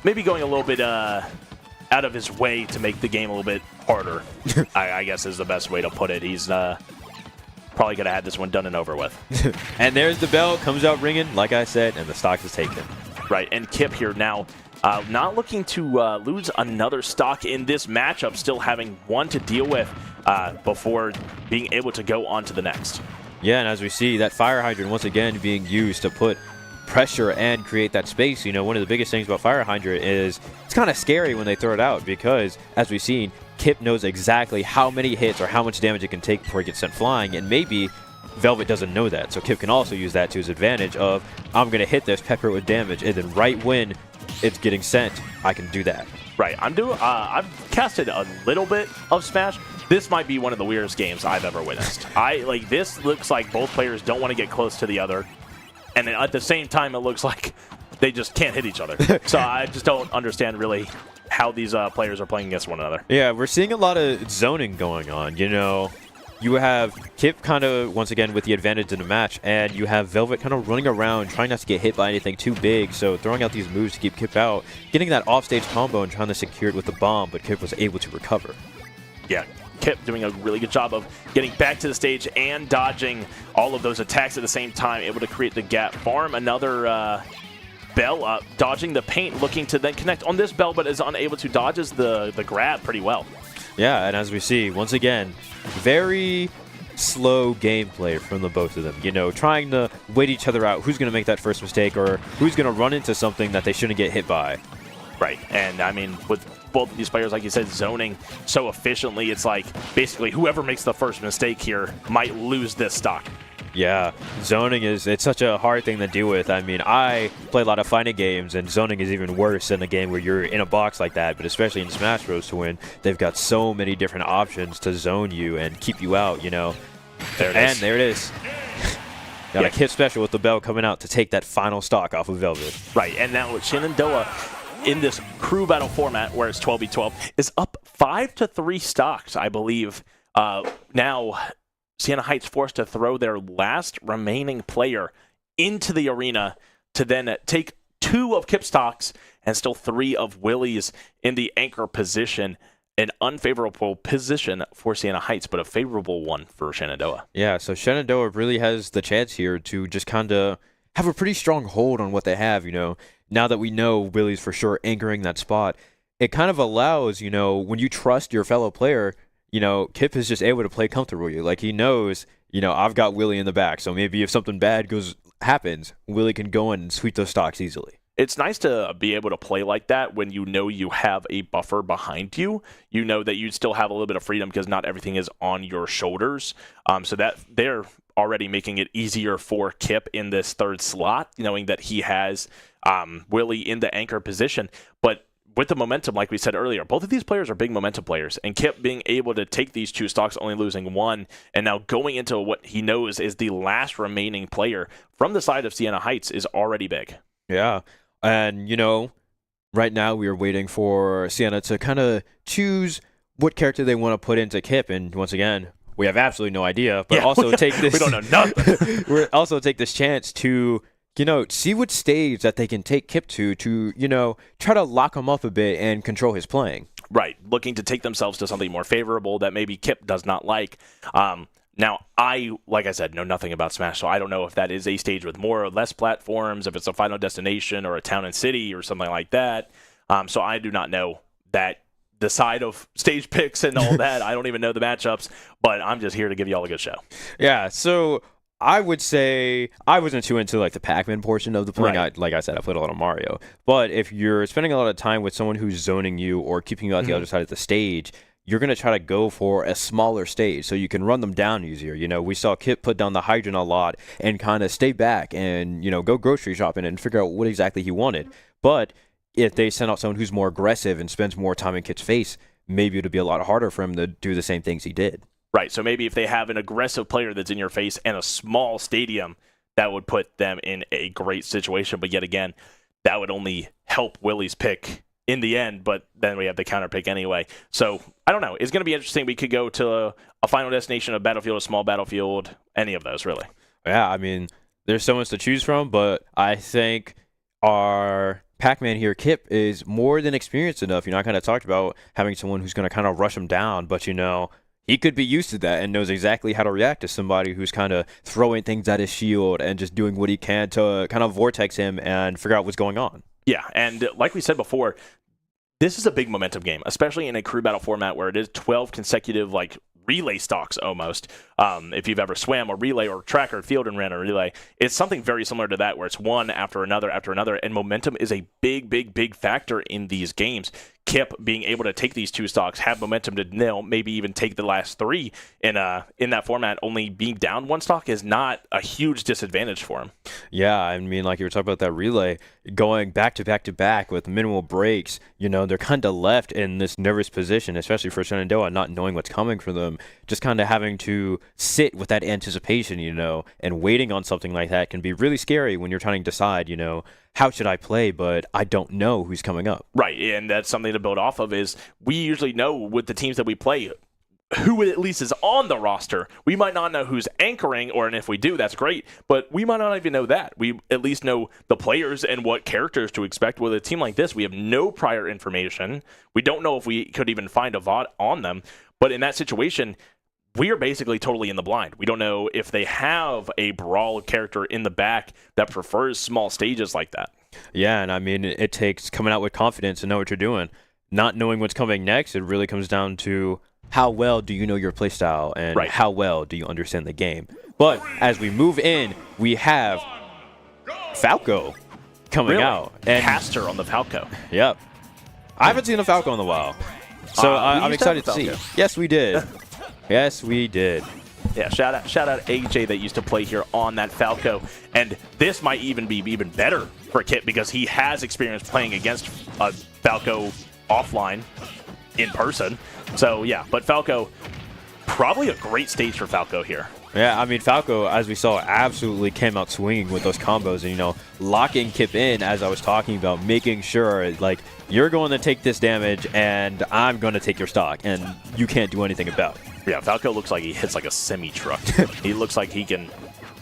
maybe going a little bit out of his way to make the game a little bit harder, I guess is the best way to put it. He's probably could have had this one done and over with. And there's the bell, comes out ringing, like I said, and the stock is taken. Right, and Kip here now not looking to lose another stock in this matchup, still having one to deal with before being able to go on to the next. Yeah, and as we see, that fire hydrant once again being used to put pressure and create that space. You know, one of the biggest things about fire hydrant is it's kind of scary when they throw it out because, as we've seen, Kip knows exactly how many hits or how much damage it can take before it gets sent flying, and maybe Velvet doesn't know that. So Kip can also use that to his advantage of, I'm going to hit this, pepper it with damage, and then right when it's getting sent, I can do that. Right, I've casted a little bit of Smash. This might be one of the weirdest games I've ever witnessed. This looks like both players don't want to get close to the other, and at the same time, it looks like they just can't hit each other. So I just don't understand really how these players are playing against one another. Yeah, we're seeing a lot of zoning going on. You know, you have Kip kind of, once again, with the advantage in the match, and you have Velvet kind of running around, trying not to get hit by anything too big, so throwing out these moves to keep Kip out, getting that offstage combo and trying to secure it with the bomb, but Kip was able to recover. Yeah, Kip doing a really good job of getting back to the stage and dodging all of those attacks at the same time, able to create the gap, farm another bell up, dodging the paint, looking to then connect on this bell, but is unable to, dodges the grab pretty well. Yeah, and as we see, once again, very slow gameplay from the both of them. You know, trying to wait each other out, who's going to make that first mistake or who's going to run into something that they shouldn't get hit by. Right, and I mean, with both of these players, like you said, zoning so efficiently, it's like basically whoever makes the first mistake here might lose this stock. Yeah, zoning it's such a hard thing to deal with. I mean, I play a lot of fighting games, and zoning is even worse in a game where you're in a box like that, but especially in Smash Bros. To win, they've got so many different options to zone you and keep you out, you know. There it is. Got a Kip special with the bell coming out to take that final stock off of Velvet. Right, and now with Shenandoah in this crew battle format where it's 12v12 is up 5-3 stocks, I believe. Now Siena Heights forced to throw their last remaining player into the arena to then take 2 of Kip's stocks and still 3 of Willie's in the anchor position. An unfavorable position for Siena Heights, but a favorable one for Shenandoah. Yeah, so Shenandoah really has the chance here to just kind of have a pretty strong hold on what they have, you know. Now that we know Willie's for sure anchoring that spot, it kind of allows, you know, when you trust your fellow player, you know, Kip is just able to play comfortably. Like, he knows, you know, I've got Willie in the back, so maybe if something bad happens, Willie can go in and sweep those stocks easily. It's nice to be able to play like that when you know you have a buffer behind you. You know that you still have a little bit of freedom because not everything is on your shoulders. So that they're already making it easier for Kip in this third slot, knowing that he has Willie in the anchor position. But with the momentum, like we said earlier, both of these players are big momentum players, and Kip being able to take these 2 stocks, only losing 1, and now going into what he knows is the last remaining player from the side of Siena Heights is already big. Yeah, and, you know, right now we are waiting for Siena to kind of choose what character they want to put into Kip, and once again, we have absolutely no idea, but also take this... We don't know nothing. We also take this chance to see what stage that they can take Kip to, try to lock him up a bit and control his playing. Right, looking to take themselves to something more favorable that maybe Kip does not like. Now, like I said, know nothing about Smash, so I don't know if that is a stage with more or less platforms, if it's a final destination or a town and city or something like that. So I do not know that the side of stage picks and all that. I don't even know the matchups, but I'm just here to give you all a good show. Yeah, so I would say I wasn't too into like the Pac-Man portion of the playing. Right. Like I said, I played a lot of Mario. But if you're spending a lot of time with someone who's zoning you or keeping you out the other side of the stage, you're going to try to go for a smaller stage so you can run them down easier. We saw Kip put down the hydrant a lot and kind of stay back and, go grocery shopping and figure out what exactly he wanted. But if they send out someone who's more aggressive and spends more time in Kip's face, maybe it'll be a lot harder for him to do the same things he did. Right, so maybe if they have an aggressive player that's in your face and a small stadium, that would put them in a great situation. But yet again, that would only help Willie's pick in the end, but then we have the counter pick anyway. So, I don't know. It's going to be interesting. We could go to a final destination, a battlefield, a small battlefield, any of those, really. Yeah, I mean, there's so much to choose from, but I think our Pac-Man here, Kip, is more than experienced enough. I kind of talked about having someone who's going to kind of rush him down, but, he could be used to that and knows exactly how to react to somebody who's kind of throwing things at his shield and just doing what he can to kind of vortex him and figure out what's going on. Yeah, and like we said before, this is a big momentum game, especially in a crew battle format where it is 12 consecutive, relay stocks almost. If you've ever swam a relay or track or field and ran a relay, it's something very similar to that where it's one after another, and momentum is a big factor in these games. Kip being able to take these two stocks, have momentum to nil, maybe even take the last three in that format, only being down one stock is not a huge disadvantage for him. Yeah, I mean, like you were talking about that relay, going back to back with minimal breaks, they're kind of left in this nervous position, especially for Shenandoah, not knowing what's coming for them, just kind of having to sit with that anticipation, and waiting on something like that can be really scary when you're trying to decide, how should I play, but I don't know who's coming up. Right, and that's something to build off of is we usually know with the teams that we play who at least is on the roster. We might not know who's anchoring, and if we do, that's great, but we might not even know that. We at least know the players and what characters to expect. With a team like this, we have no prior information. We don't know if we could even find a VOD on them, but in that situation, we are basically totally in the blind. We don't know if they have a brawl character in the back that prefers small stages like that. Yeah, and I mean, it takes coming out with confidence and know what you're doing. Not knowing what's coming next, it really comes down to how well do you know your playstyle and how well do you understand the game. But as we move in, we have Falco coming out. And Caster on the Falco. Yep. I haven't seen a Falco in a while. So I'm excited to see. Yes, we did. Yes, we did. Yeah, shout out AJ that used to play here on that Falco. And this might even be even better for Kip because he has experience playing against a Falco offline in person. So, yeah, but Falco, probably a great stage for Falco here. Yeah, I mean, Falco, as we saw, absolutely came out swinging with those combos and, locking Kip in, as I was talking about, making sure, you're going to take this damage and I'm going to take your stock and you can't do anything about it. Yeah, Falco looks like he hits like a semi-truck. He looks like he can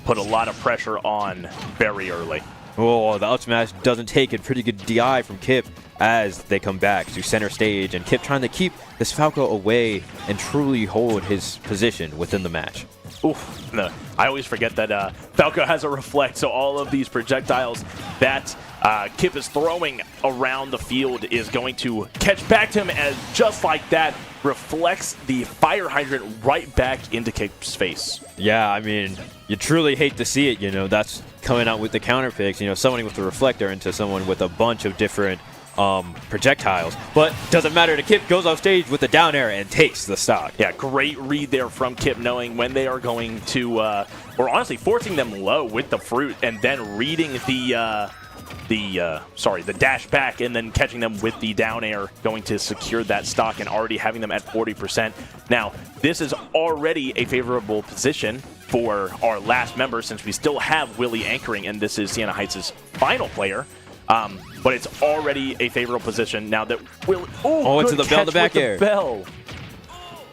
put a lot of pressure on very early. Oh, the up smash doesn't take it. Pretty good DI from Kip as they come back to center stage. And Kip trying to keep this Falco away and truly hold his position within the match. Oof, no, I always forget that Falco has a reflect, so all of these projectiles that Kip is throwing around the field is going to catch back to him, as just like that, reflects the fire hydrant right back into Kip's face. Yeah, I mean, you truly hate to see it, that's coming out with the counter picks, someone with the reflector into someone with a bunch of different projectiles, but doesn't matter to Kip. Goes off stage with the down air and takes the stock. Yeah, great read there from Kip, knowing when they are going to, or honestly forcing them low with the fruit, and then reading the dash back, and then catching them with the down air, going to secure that stock and already having them at 40%. Now, this is already a favorable position for our last member, since we still have Willie anchoring, and this is Siena Heights' final player. But it's already a favorable position now that Will. Oh, into the bell, the back air. Bell.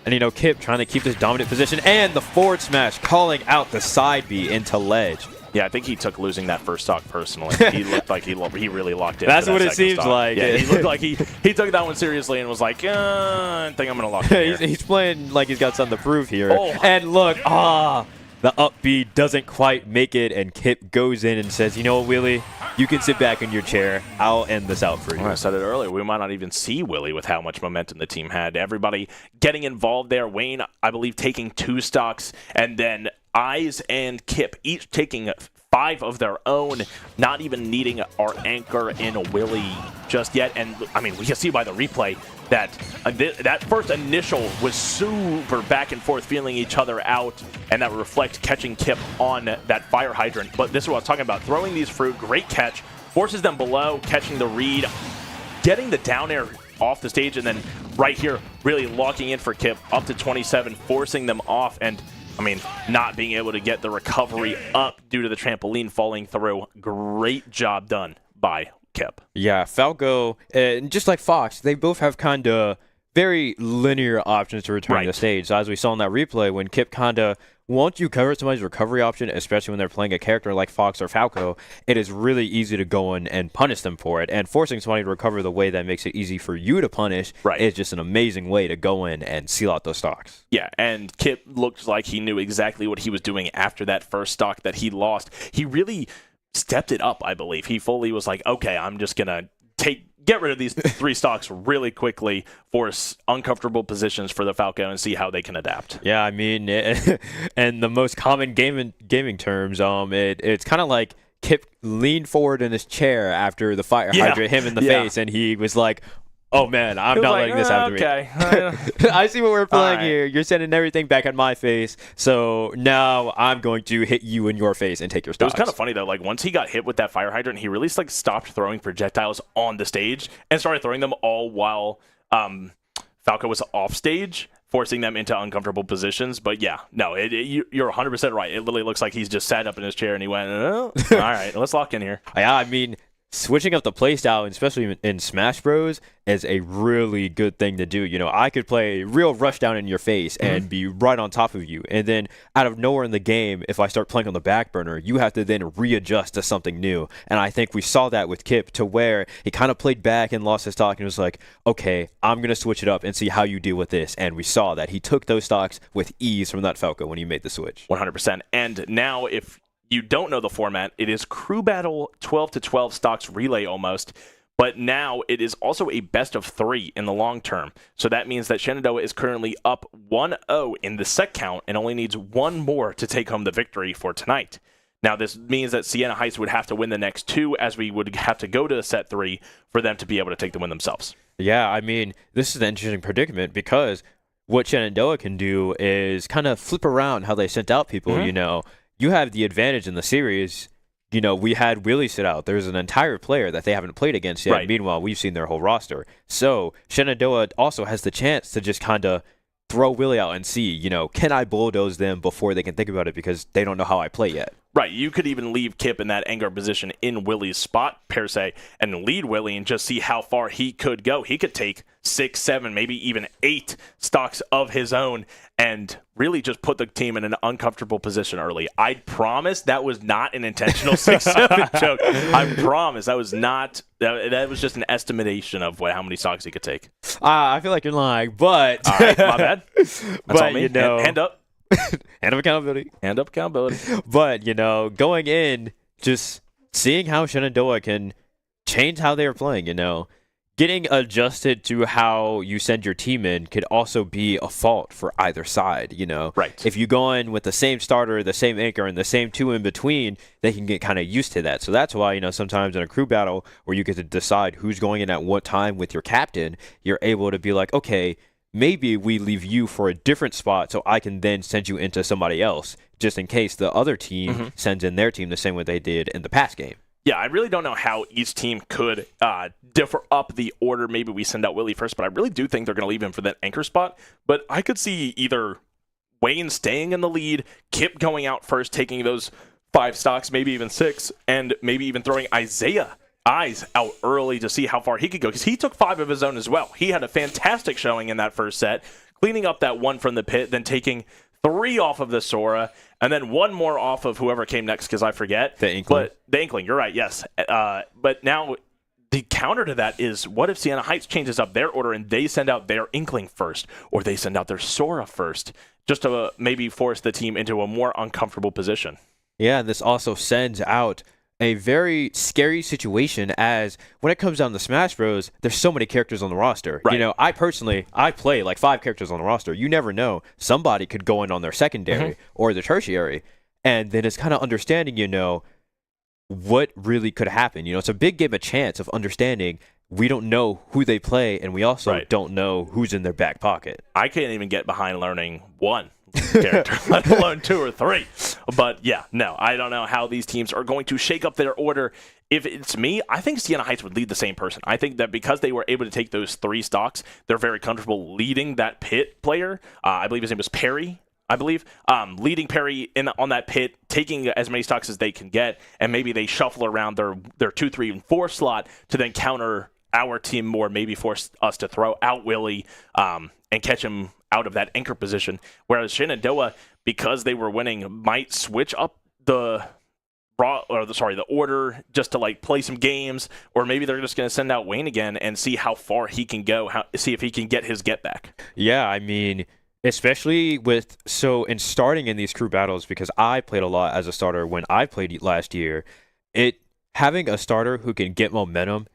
And Kip trying to keep this dominant position, and the forward smash calling out the side B into ledge. Yeah, I think he took losing that first stock personally. He looked like he really locked in. That's for that what it second seems stock. like. Yeah, he looked like he took that one seriously and was like, I think I'm going to lock in here. He's playing like he's got something to prove here. Oh. And look, the up B doesn't quite make it, and Kip goes in and says, you know what, Willie? You can sit back in your chair. I'll end this out for you. Well, I said it earlier. We might not even see Willie with how much momentum the team had. Everybody getting involved there. Wayne, I believe, taking 2 stocks, and then Eyes and Kip each taking 5 of their own, not even needing our anchor in Willie just yet. And, I mean, we can see by the replay that that first initial was super back and forth, feeling each other out, and that reflects catching Kip on that fire hydrant. But this is what I was talking about. Throwing these fruit, great catch, forces them below, catching the read, getting the down air off the stage, and then right here, really locking in for Kip up to 27, forcing them off, and I mean, not being able to get the recovery up due to the trampoline falling through. Great job done by Kip. Yeah, Falco, and just like Fox, they both have kind of very linear options to return to the stage. So as we saw in that replay, when Kip kind of, once you cover somebody's recovery option, especially when they're playing a character like Fox or Falco, it is really easy to go in and punish them for it. And forcing somebody to recover the way that makes it easy for you to punish is just an amazing way to go in and seal out those stocks. Yeah, and Kip looked like he knew exactly what he was doing after that first stock that he lost. He really stepped it up, I believe. He fully was like, okay, I'm just going to get rid of these 3 stocks really quickly, force uncomfortable positions for the Falco, and see how they can adapt. Yeah, I mean, and the most common gaming terms, it's kind of like Kip leaned forward in his chair after the fire hydrant hit him in the face, and he was like, oh man, I'm not letting this happen to me. I see what we're playing here. You're sending everything back at my face, so now I'm going to hit you in your face and take your stocks. It was kind of funny though. Like once he got hit with that fire hydrant, he really stopped throwing projectiles on the stage and started throwing them all while Falco was off stage, forcing them into uncomfortable positions. But yeah, no, you're 100% right. It literally looks like he's just sat up in his chair and he went, oh, all right, let's lock in here. Yeah, I mean, switching up the playstyle, especially in Smash Bros, is a really good thing to do. You know, I could play real rush down in your face and be right on top of you. And then out of nowhere in the game, if I start playing on the back burner, you have to then readjust to something new. And I think we saw that with Kip, to where he kind of played back and lost his stock and was like, okay, I'm going to switch it up and see how you deal with this. And we saw that he took those stocks with ease from that Falco when he made the switch. 100%. And now if you don't know the format, it is crew battle 12 to 12 stocks relay almost, but now it is also a best of 3 in the long term. So that means that Shenandoah is currently up 1-0 in the set count and only needs 1 more to take home the victory for tonight. Now this means that Siena Heights would have to win the next 2, as we would have to go to set 3 for them to be able to take the win themselves. Yeah, I mean, this is an interesting predicament, because what Shenandoah can do is kind of flip around how they sent out people, you know. You have the advantage in the series. You know, we had Willie sit out. There's an entire player that they haven't played against yet. Meanwhile, we've seen their whole roster. So Shenandoah also has the chance to just kind of throw Willie out and see, you know, can I bulldoze them before they can think about it, because they don't know how I play yet. Right, you could even leave Kip in that anchor position in Willie's spot, per se, and lead Willie and just see how far he could go. He could take 6, 7, maybe even 8 stocks of his own and really just put the team in an uncomfortable position early. I promise that was not an intentional 6-7 joke. I promise that was not. That was just an estimation of how many stocks he could take. I feel like you're lying, but all right, my bad. That's all me. You know, hand up. Hand up accountability. Hand up accountability. But, you know, going in, just seeing how Shenandoah can change how they are playing, you know. Getting adjusted to how you send your team in could also be a fault for either side, you know. Right. If you go in with the same starter, the same anchor, and the same 2 in between, they can get kind of used to that. So that's why, you know, sometimes in a crew battle where you get to decide who's going in at what time with your captain, you're able to be like, okay, maybe we leave you for a different spot so I can then send you into somebody else, just in case the other team sends in their team the same way they did in the past game. Yeah, I really don't know how each team could differ up the order. Maybe we send out Willie first, but I really do think they're going to leave him for that anchor spot. But I could see either Wayne staying in the lead, Kip going out first, taking those 5 stocks, maybe even 6, and maybe even throwing Eyes out early to see how far he could go, because he took 5 of his own as well. He had a fantastic showing in that first set, cleaning up that 1 from the pit, then taking 3 off of the Sora, And then one more off of whoever came next because I forget. The Inkling. But the Inkling, you're right, yes. But now the counter to that is, what if Siena Heights changes up their order and they send out their Inkling first, or they send out their Sora first, just to maybe force the team into a more uncomfortable position? Yeah, and this also sends out a very scary situation, as when it comes down to Smash Bros, there's so many characters on the roster. Right. You know, I play like 5 characters on the roster. You never know. Somebody could go in on their secondary or the tertiary. And then it's kind of understanding, you know, what really could happen. You know, it's a big game of chance of understanding we don't know who they play, and we also don't know who's in their back pocket. I can't even get behind learning one character, let alone 2 or 3. But yeah, no, I don't know how these teams are going to shake up their order. If it's me, I think Siena Heights would lead the same person. I think that because they were able to take those 3 stocks, they're very comfortable leading that pit player. I believe his name was Perry. Leading Perry on that pit, taking as many stocks as they can get, and maybe they shuffle around their 2, 3, and 4 slot to then counter our team more, maybe force us to throw out Willie and catch him out of that anchor position. Whereas Shenandoah, because they were winning, might switch up the order just to like play some games, or maybe they're just going to send out Wayne again and see how far he can go, see if he can get his get back. Yeah, I mean, especially in starting in these crew battles, because I played a lot as a starter when I played last year, having a starter who can get momentum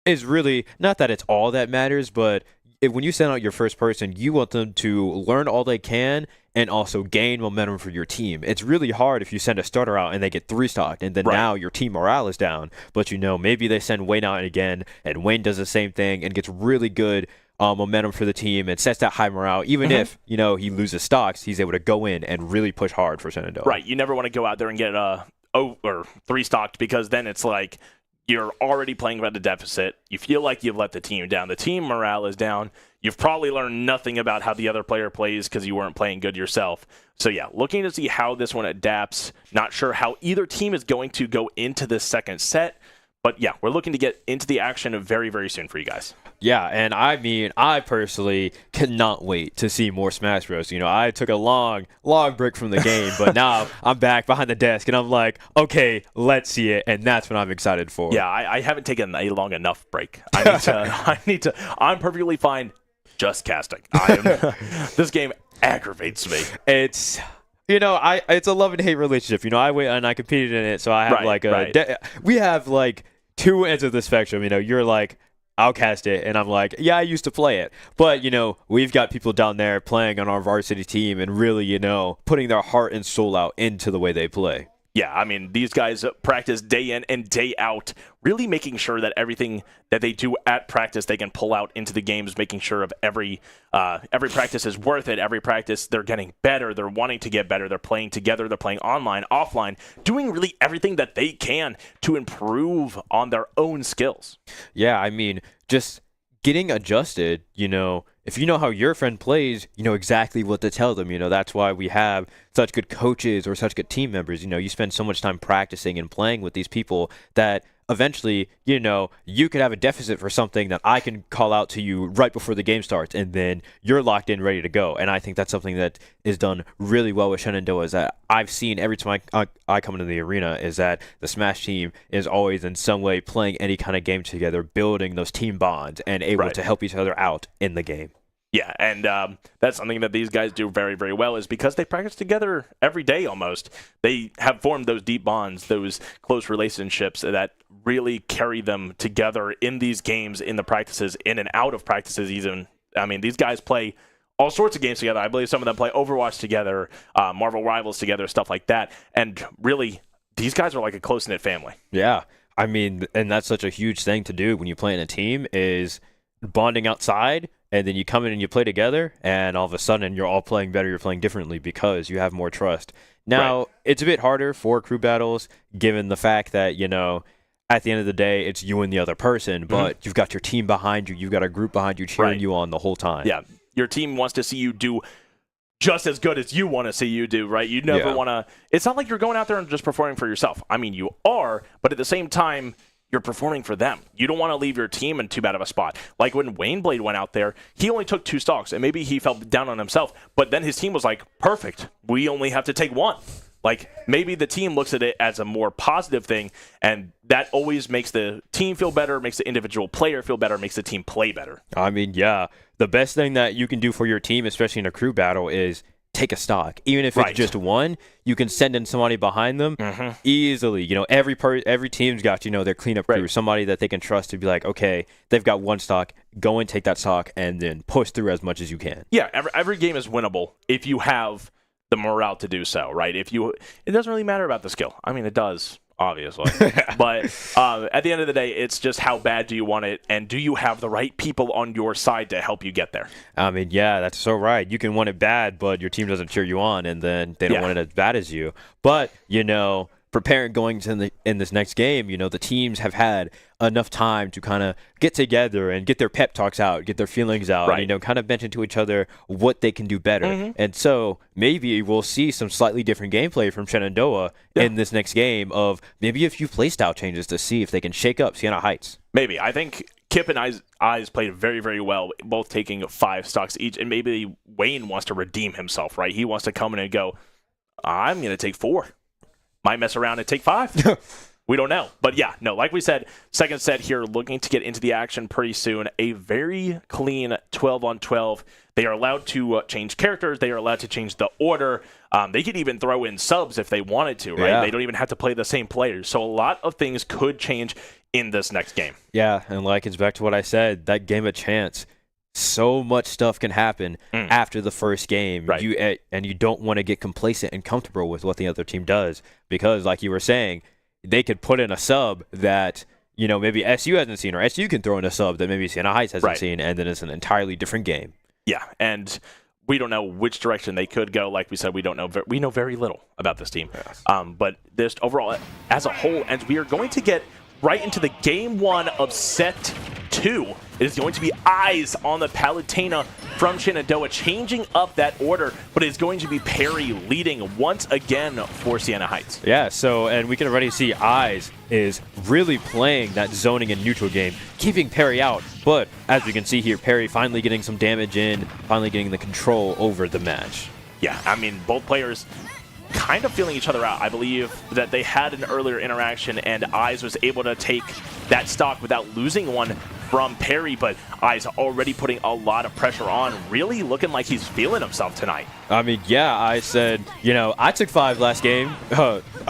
is really, not that it's all that matters, but when you send out your first person, you want them to learn all they can and also gain momentum for your team. It's really hard if you send a starter out and they get 3 stocked, and then now your team morale is down. But you know, maybe they send Wayne out again, and Wayne does the same thing and gets really good momentum for the team and sets that high morale. Even if, you know, he loses stocks, he's able to go in and really push hard for Shenandoah. Right. You never want to go out there and get 3 stocked, because then it's like you're already playing at a deficit. You feel like you've let the team down. The team morale is down. You've probably learned nothing about how the other player plays because you weren't playing good yourself. So yeah, looking to see how this one adapts. Not sure how either team is going to go into this second set. But yeah, we're looking to get into the action very, very soon for you guys. Yeah, and I mean, I personally cannot wait to see more Smash Bros. You know, I took a long break from the game, but now I'm back behind the desk, and I'm like, okay, let's see it, and that's what I'm excited for. Yeah, I haven't taken a long enough break. I'm perfectly fine just casting. This game aggravates me. It's... You know, it's a love and hate relationship. You know, I went and I competed in it, so I have we have like 2 ends of the spectrum. You know, you're like, I'll cast it, and I'm like, yeah, I used to play it. But, you know, we've got people down there playing on our varsity team and really, you know, putting their heart and soul out into the way they play. Yeah, I mean, these guys practice day in and day out, really making sure that everything that they do at practice they can pull out into the games, making sure of every practice is worth it. Every practice they're getting better, they're wanting to get better, they're playing together, they're playing online, offline, doing really everything that they can to improve on their own skills. Yeah, I mean, just getting adjusted, you know, if you know how your friend plays, you know exactly what to tell them. You know, that's why we have such good coaches or such good team members. You know, you spend so much time practicing and playing with these people that eventually, you know, you could have a deficit for something that I can call out to you right before the game starts, and then you're locked in, ready to go. And I think that's something that is done really well with Shenandoah, is that I've seen every time I come into the arena, is that the Smash team is always in some way playing any kind of game together, building those team bonds and able to help each other out in the game. Yeah, and that's something that these guys do very, very well, is because they practice together every day almost. They have formed those deep bonds, those close relationships that really carry them together in these games, in the practices, in and out of practices even. I mean, these guys play all sorts of games together. I believe some of them play Overwatch together, Marvel Rivals together, stuff like that. And really, these guys are like a close-knit family. Yeah, I mean, and that's such a huge thing to do when you play in a team, is bonding outside, and then you come in and you play together, and all of a sudden you're all playing better, you're playing differently because you have more trust. Now, it's a bit harder for crew battles, given the fact that, you know, at the end of the day, it's you and the other person, but you've got your team behind you, you've got a group behind you cheering you on the whole time. Yeah, your team wants to see you do just as good as you want to see you do, right? You never want to... It's not like you're going out there and just performing for yourself. I mean, you are, but at the same time, you're performing for them. You don't want to leave your team in too bad of a spot. Like when Wayne Blade went out there, he only took 2 stocks, and maybe he felt down on himself, but then his team was like, perfect. We only have to take 1. Like, maybe the team looks at it as a more positive thing, and that always makes the team feel better, makes the individual player feel better, makes the team play better. I mean, yeah. The best thing that you can do for your team, especially in a crew battle, is take a stock. Even if it's just 1, you can send in somebody behind them easily. You know, every team's got, you know, their cleanup crew, somebody that they can trust to be like, okay, they've got 1 stock, go and take that stock, and then push through as much as you can. Yeah, every game is winnable if you have the morale to do so, right? It doesn't really matter about the skill. I mean, it does, obviously. But at the end of the day, it's just how bad do you want it, and do you have the right people on your side to help you get there? I mean, yeah, that's so right. You can want it bad, but your team doesn't cheer you on, and then they don't want it as bad as you. But, you know, preparing going to in this next game, you know, the teams have had enough time to kind of get together and get their pep talks out, get their feelings out, and, you know, kind of mention to each other what they can do better. And so maybe we'll see some slightly different gameplay from Shenandoah in this next game of maybe a few playstyle changes to see if they can shake up Siena Heights. Maybe. I think Kip and Eyes played very, very well, both taking 5 stocks each, and maybe Wayne wants to redeem himself, right? He wants to come in and go, I'm going to take 4. Might mess around and take 5. We don't know. But yeah, no, like we said, second set here, looking to get into the action pretty soon. A very clean 12-on-12. They are allowed to change characters. They are allowed to change the order. They could even throw in subs if they wanted to, right? They don't even have to play the same players. So a lot of things could change in this next game. Yeah, and like it's back to what I said, that game of chance. So much stuff can happen after the first game. And you don't want to get complacent and comfortable with what the other team does because, like you were saying, they could put in a sub that, you know, maybe SU hasn't seen, or SU can throw in a sub that maybe Siena Heights hasn't seen, and then it's an entirely different game. Yeah, and we don't know which direction they could go. Like we said, we don't know. We know very little about this team. But this overall, as a whole, and we are going to get right into the game 1 of set 2. It is going to be Eyes on the Palutena from Shenandoah, changing up that order, but it's going to be Perry leading once again for Siena Heights. Yeah, so, and we can already see Eyes is really playing that zoning and neutral game, keeping Perry out, but as we can see here, Perry finally getting some damage in, finally getting the control over the match. Yeah, I mean, both players kind of feeling each other out. I believe that they had an earlier interaction, and Eyes was able to take that stock without losing one from Perry, but Eyes already putting a lot of pressure on, really looking like he's feeling himself tonight. I mean, yeah, I said, you know, I took 5 last game.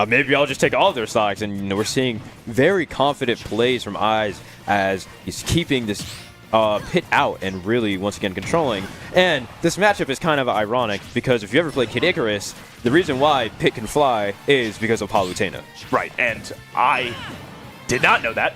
Maybe I'll just take all of their stocks, and, you know, we're seeing very confident plays from Eyes as he's keeping this Pit out and really, once again, controlling. And this matchup is kind of ironic because if you ever played Kid Icarus, the reason why Pit can fly is because of Palutena. Right, and I did not know that.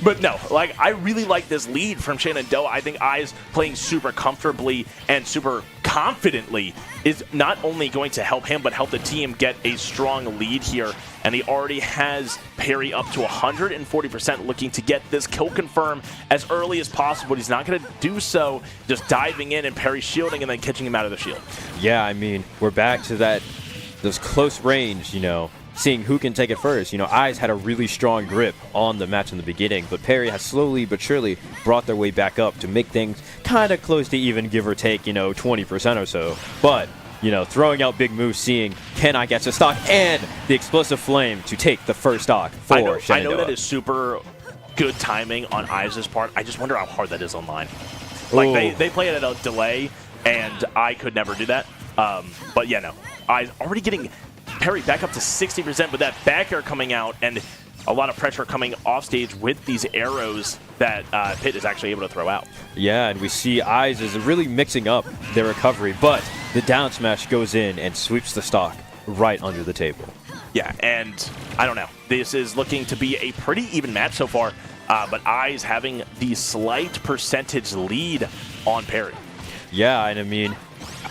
But no, like, I really like this lead from Shenandoah. I think Eyes playing super comfortably and super confidently is not only going to help him, but help the team get a strong lead here. And he already has Perry up to 140%, looking to get this kill confirm as early as possible. He's not going to do so just diving in and Perry shielding and then catching him out of the shield. Yeah, I mean, we're back to those close range, you know, seeing who can take it first. You know, Eyes had a really strong grip on the match in the beginning, but Perry has slowly but surely brought their way back up to make things kind of close to even, give or take, you know, 20% or so. But, you know, throwing out big moves, seeing can I get the stock, and the explosive flame to take the first stock for Shenandoah. I know that is super good timing on Eyes' part. I just wonder how hard that is online. Like, they play it at a delay, and I could never do that. But yeah, no. Eyes already getting Perry back up to 60% with that back air coming out, and a lot of pressure coming off stage with these arrows that Pitt is actually able to throw out. Yeah, and we see Eyes is really mixing up their recovery, but the down smash goes in and sweeps the stock right under the table. Yeah, and I don't know. This is looking to be a pretty even match so far, but Eyes having the slight percentage lead on Perry. Yeah, and I mean,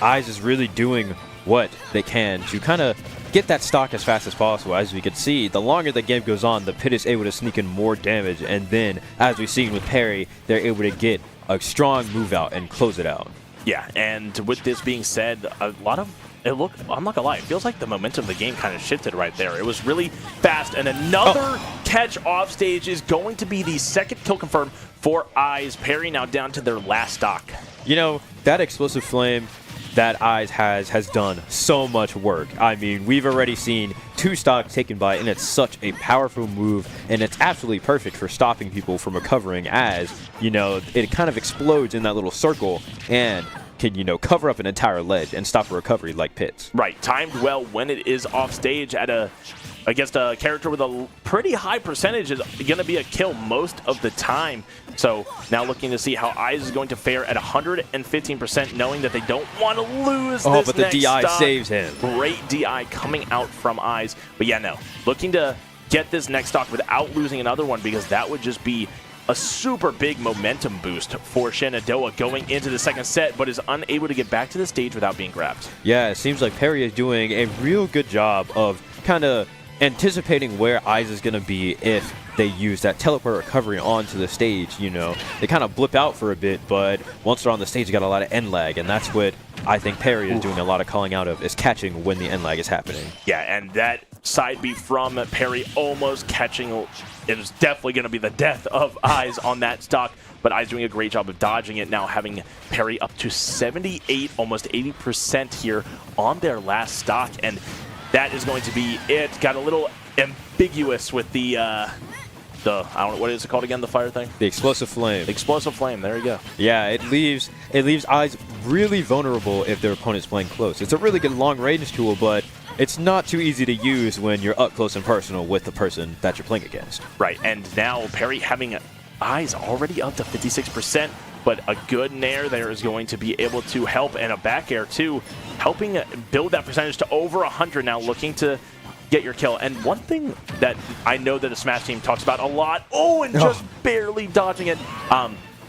Eyes is really doing what they can to kind of get that stock as fast as possible. As we can see, the longer the game goes on, the Pit is able to sneak in more damage, and then, as we've seen with Perry, they're able to get a strong move out and close it out. Yeah, and with this being said, a lot of I'm not gonna lie, it feels like the momentum of the game kind of shifted right there. It was really fast, and another catch off stage is going to be the second kill confirmed for Eyes. Perry now down to their last stock. You know, that explosive flame that Eyes has done so much work. I mean, we've already seen 2 stocks taken by, and it's such a powerful move, and it's absolutely perfect for stopping people from recovering as, you know, it kind of explodes in that little circle and can, you know, cover up an entire ledge and stop a recovery like Pits. Right, timed well when it is off stage against a character with a pretty high percentage is going to be a kill most of the time. So now looking to see how Eyes is going to fare at 115%, knowing that they don't want to lose this but the next DI stock. saves him. Great DI coming out from Eyes. But yeah, no, looking to get this next stock without losing another one, because that would just be a super big momentum boost for Shenandoah going into the second set, but is unable to get back to the stage without being grabbed. Yeah, it seems like Perry is doing a real good job of kind of anticipating where Eyes is going to be if they use that teleport recovery onto the stage. You know, they kind of blip out for a bit, but once they're on the stage, you got a lot of end lag, and that's what I think Perry is doing a lot of calling out of, is catching when the end lag is happening. Yeah, and that side B from Perry almost catching, it is definitely going to be the death of Eyes on that stock, but Eyes doing a great job of dodging it, now having Perry up to 78, almost 80% here on their last stock, and that is going to be it. Got a little ambiguous with the I don't know, what is it called again, the fire thing? The explosive flame. The explosive flame, there you go. Yeah, it leaves Eyes really vulnerable if their opponent's playing close. It's a really good long-range tool, but it's not too easy to use when you're up close and personal with the person that you're playing against. Right, and now Perry having Eyes already up to 56%, but a good nair there is going to be able to help, and a back air too, helping build that percentage to over 100, now looking to get your kill. And one thing that I know that the Smash team talks about a lot, just barely dodging it.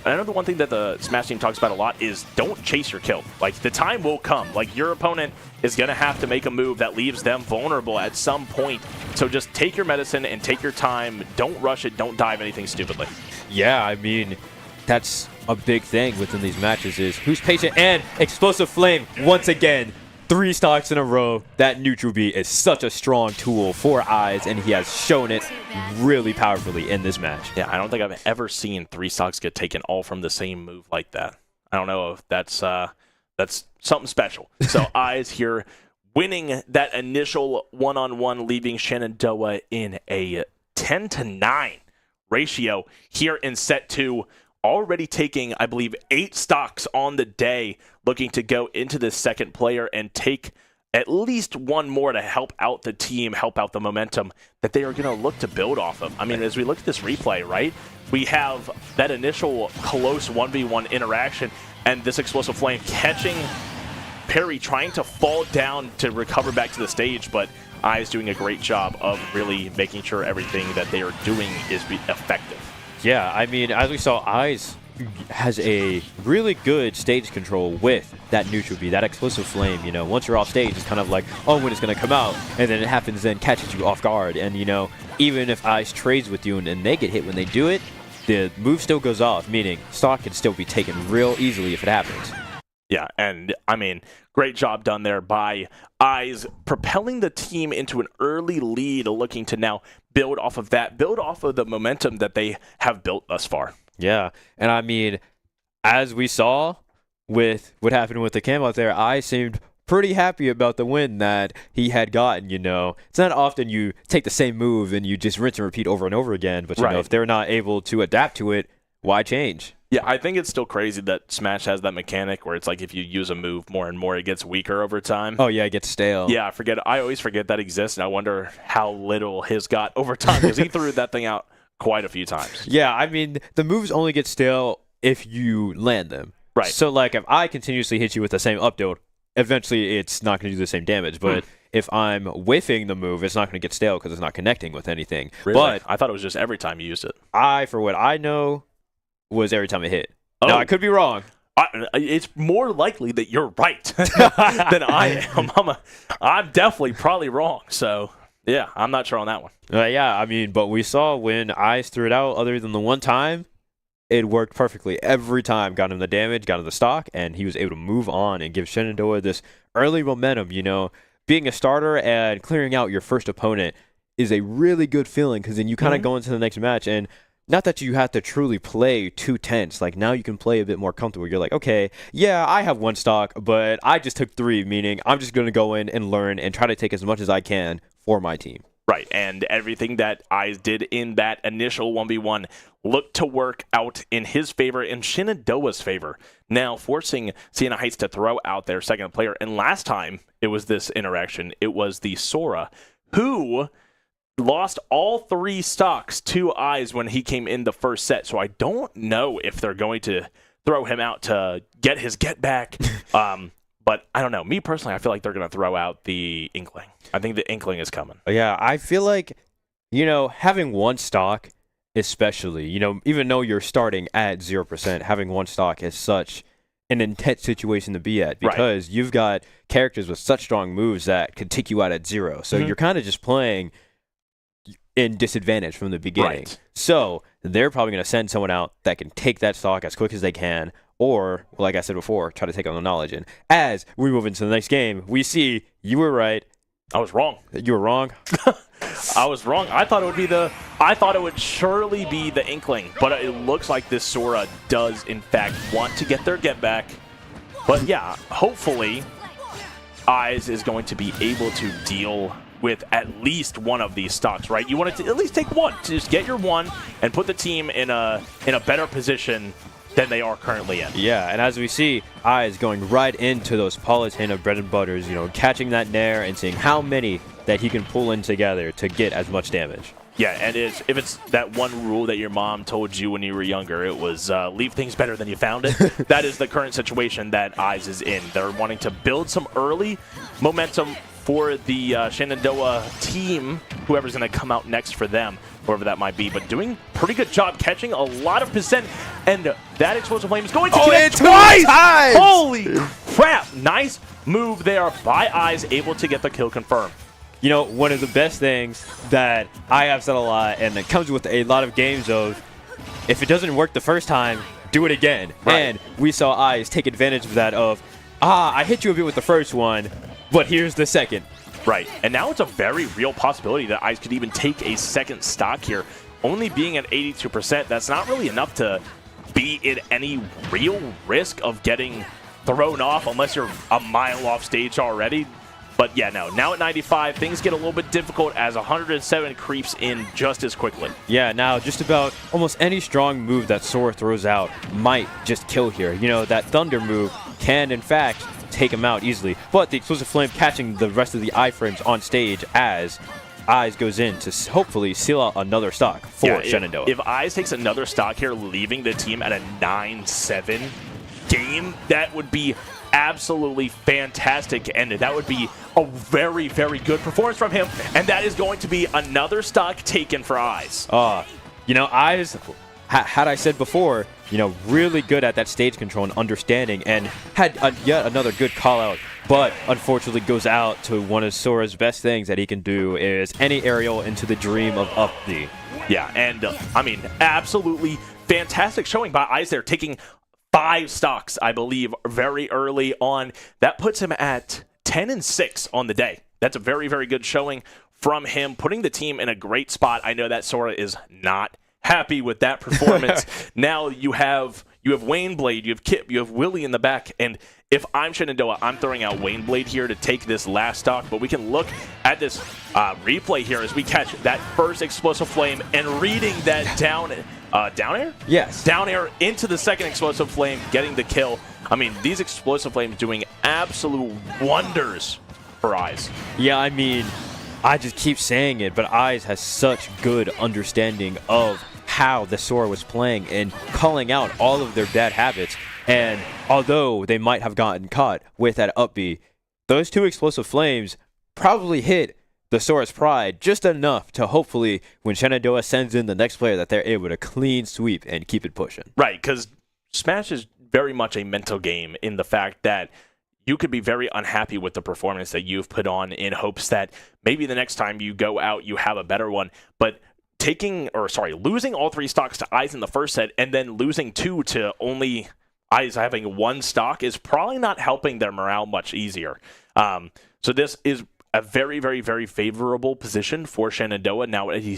Another one thing that the Smash team talks about a lot is don't chase your kill. Like, the time will come. Like, your opponent is going to have to make a move that leaves them vulnerable at some point. So just take your medicine and take your time. Don't rush it. Don't dive anything stupidly. Yeah, I mean, that's a big thing within these matches, is who's patient. And explosive flame once again. 3 stocks in a row. That neutral B is such a strong tool for Eyes, and he has shown it really powerfully in this match. Yeah, I don't think I've ever seen 3 stocks get taken all from the same move like that. I don't know if that's something special. So Eyes here winning that initial one-on-one, leaving Shenandoah in a 10-9 ratio here in set 2. Already taking, I believe, 8 stocks on the day, looking to go into the second player and take at least one more to help out the team, help out the momentum that they are going to look to build off of. I mean, as we look at this replay, right, we have that initial close 1v1 interaction, and this explosive flame catching Perry, trying to fall down to recover back to the stage, but Eyes doing a great job of really making sure everything that they are doing is effective. Yeah, I mean, as we saw, Eyes has a really good stage control with that neutral B, that explosive flame. You know, once you're off stage, it's kind of like, oh, when it's going to come out, and then it happens, then catches you off guard. And, you know, even if Eyes trades with you and they get hit when they do it, the move still goes off, meaning stock can still be taken real easily if it happens. Yeah, and I mean, great job done there by Eyes, propelling the team into an early lead, looking to now build off of that, build off of the momentum that they have built thus far. Yeah, and I mean, as we saw with what happened with the cam out there, Eyes seemed pretty happy about the win that he had gotten. You know, it's not often you take the same move and you just rinse and repeat over and over again, but you know, if they're not able to adapt to it, why change? Yeah, I think it's still crazy that Smash has that mechanic where it's like if you use a move more and more, it gets weaker over time. Oh, yeah, it gets stale. Yeah, I always forget that exists, and I wonder how little his got over time, because he threw that thing out quite a few times. Yeah, I mean, the moves only get stale if you land them. Right. So, like, if I continuously hit you with the same up tilt, eventually it's not going to do the same damage. But if I'm whiffing the move, it's not going to get stale because it's not connecting with anything. Really? But I thought it was just every time you used it. For what I know, was every time it hit. Now, I could be wrong. It's more likely that you're right than I am. I'm definitely probably wrong. So, yeah, I'm not sure on that one. Yeah, I mean, but we saw when Eyes threw it out, other than the one time, it worked perfectly every time. Got him the damage, got him the stock, and he was able to move on and give Shenandoah this early momentum. Being a starter and clearing out your first opponent is a really good feeling, because then you kind of go into the next match, and not that you have to truly play too tense. Like, now you can play a bit more comfortable. You're like, okay, yeah, I have 1 stock, but I just took 3, meaning I'm just going to go in and learn and try to take as much as I can for my team. Right, and everything that Eyes did in that initial 1v1 looked to work out in his favor, in Shenandoah's favor, now forcing Siena Heights to throw out their second player. And last time it was this interaction, it was the Sora, who lost all 3 stocks to Eyes when he came in the first set. So I don't know if they're going to throw him out to get his get back. But I don't know. Me personally, I feel like they're going to throw out the Inkling. I think the Inkling is coming. Yeah, I feel like, having 1 stock, especially, even though you're starting at 0%, having 1 stock is such an intense situation to be at, because you've got characters with such strong moves that could take you out at 0. So you're kind of just playing in disadvantage from the beginning. Right. So they're probably going to send someone out that can take that stock as quick as they can, or, like I said before, try to take on the knowledge. And as we move into the next game, we see you were right. I was wrong. You were wrong. I was wrong. I thought it would surely be the Inkling, but it looks like this Sora does in fact want to get their get back. But yeah, hopefully Eyes is going to be able to deal with at least 1 of these stocks, right? You want it to at least take 1, to just get your 1 and put the team in a better position than they are currently in. Yeah, and as we see, Eyes going right into those Palutena bread and butters, catching that Nair and seeing how many that he can pull in together to get as much damage. Yeah, and if it's that one rule that your mom told you when you were younger, it was leave things better than you found it. That is the current situation that Eyes is in. They're wanting to build some early momentum for the Shenandoah team, whoever's going to come out next for them, whoever that might be, but doing pretty good job catching a lot of percent, and that explosive flame is going to connect twice! Holy crap! Nice move there by Eyes, able to get the kill confirmed. One of the best things that I have said a lot, and it comes with a lot of games of, if it doesn't work the first time, do it again. Right. And we saw Eyes take advantage of that of, I hit you a bit with the first one, but here's the second. Right, and now it's a very real possibility that Eyes could even take a second stock here. Only being at 82%, that's not really enough to be in any real risk of getting thrown off unless you're a mile off stage already. But yeah, no, now at 95, things get a little bit difficult as 107 creeps in just as quickly. Yeah, now just about almost any strong move that Sora throws out might just kill here. That Thunder move can, in fact, take him out easily. But the Explosive Flame catching the rest of the iframes on stage as Eyes goes in to hopefully seal out another stock for Shenandoah. If Eyes takes another stock here, leaving the team at a 9-7 game, that would be absolutely fantastic, and that would be a very, very good performance from him, and that is going to be another stock taken for Eyes. Eyes, had I said before, really good at that stage control and understanding, and had yet another good call out, but unfortunately goes out to one of Sora's best things that he can do is any aerial into the dream of up B. Yeah, and absolutely fantastic showing by Eyes there, taking 5 stocks, I believe, very early on. That puts him at 10-6 on the day. That's a very, very good showing from him, putting the team in a great spot. I know that Sora is not happy with that performance. Now you have Wayne Blade, you have Kip, you have Willie in the back, and if I'm Shenandoah, I'm throwing out Wayne Blade here to take this last stock, but we can look at this replay here as we catch that first explosive flame and reading that down air? Yes. Down air into the second explosive flame, getting the kill. I mean, these explosive flames doing absolute wonders for Eyes. Yeah, I just keep saying it, but Eyes has such good understanding of how the Sora was playing and calling out all of their bad habits. And although they might have gotten caught with that up B, those 2 explosive flames probably hit the Sora's pride just enough to hopefully, when Shenandoah sends in the next player, that they're able to clean sweep and keep it pushing. Right, because Smash is very much a mental game in the fact that you could be very unhappy with the performance that you've put on in hopes that maybe the next time you go out, you have a better one. But losing all 3 stocks to Eyes in the first set and then losing 2 to only Eyes having 1 stock is probably not helping their morale much easier. So this is a very, very, very favorable position for Shenandoah now at a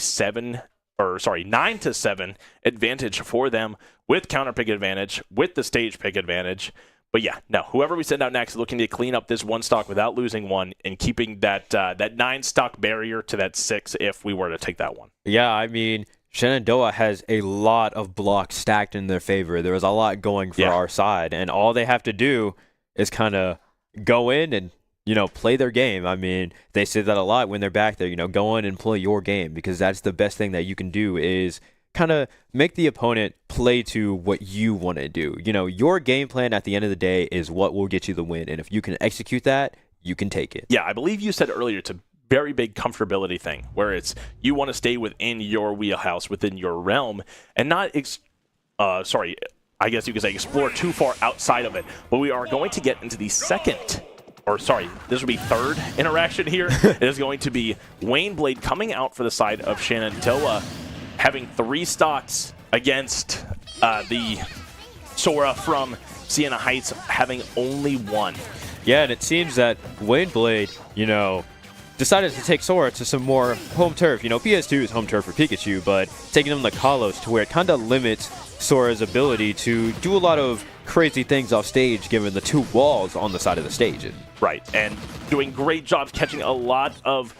9 to 7 advantage for them with counter pick advantage, with the stage pick advantage. But yeah, no, whoever we send out next is looking to clean up this 1 stock without losing 1 and keeping that 9 stock barrier to that 6 if we were to take that one. Yeah, I mean, Shenandoah has a lot of blocks stacked in their favor. There is a lot going for our side, and all they have to do is kind of go in and, play their game. I mean, they say that a lot when they're back there, go in and play your game, because that's the best thing that you can do is kind of make the opponent play to what you want to do. Your game plan at the end of the day is what will get you the win, and if you can execute that, you can take it. Yeah, I believe you said earlier it's a very big comfortability thing, where it's you want to stay within your wheelhouse, within your realm, and not I guess you could say explore too far outside of it. But we are going to get into the this will be third interaction here. It is going to be Wayne Blade coming out for the side of Shenandoah, having 3 stocks against the Sora from Siena Heights having only 1. Yeah, and it seems that Wayne Blade, decided to take Sora to some more home turf. PS2 is home turf for Pikachu, but taking him to Kalos to where it kind of limits Sora's ability to do a lot of crazy things off stage given the 2 walls on the side of the stage. Right, and doing great jobs catching a lot of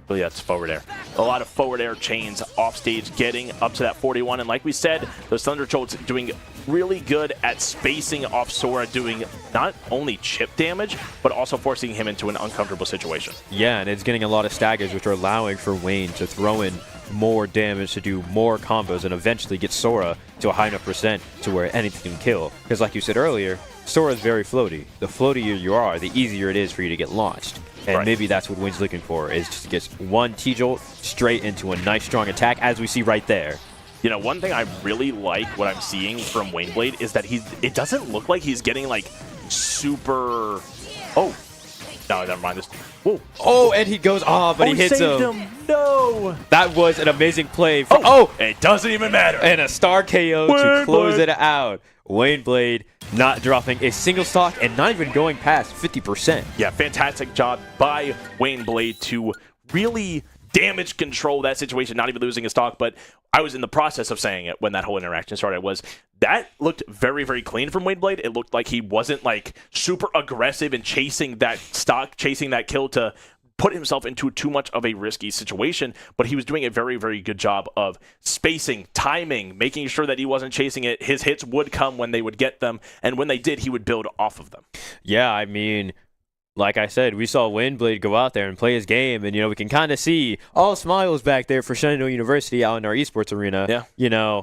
forward air. A lot of forward air chains off stage, getting up to that 41. And like we said, those Thunder Jolts doing really good at spacing off Sora, doing not only chip damage, but also forcing him into an uncomfortable situation. Yeah, and it's getting a lot of staggers, which are allowing for Wayne to throw in more damage, to do more combos, and eventually get Sora to a high enough percent to where anything can kill. Because like you said earlier, Sora is very floaty. The floatier you are, the easier it is for you to get launched. And maybe that's what Wayne's looking for, is just to get 1 T-Jolt straight into a nice strong attack, as we see right there. One thing I really like what I'm seeing from Wayne Blade is that it doesn't look like he's getting like super... Oh, no, never mind this. Whoa. Oh, and he goes, but he hits him. No. That was an amazing play. It doesn't even matter. And a star KO to close it out. Wayne Blade not dropping a single stock and not even going past 50%. Yeah, fantastic job by Wayne Blade to really damage control that situation, not even losing a stock. But I was in the process of saying it when that whole interaction started, that looked very, very clean from Wayne Blade. It looked like he wasn't like super aggressive and chasing that stock, chasing that kill to put himself into too much of a risky situation, but he was doing a very, very good job of spacing, timing, making sure that he wasn't chasing it. His hits would come when they would get them, and when they did, he would build off of them. Yeah, I mean, like I said, we saw Wayne Blade go out there and play his game, and, we can kind of see all smiles back there for Shenandoah University out in our esports arena. Yeah.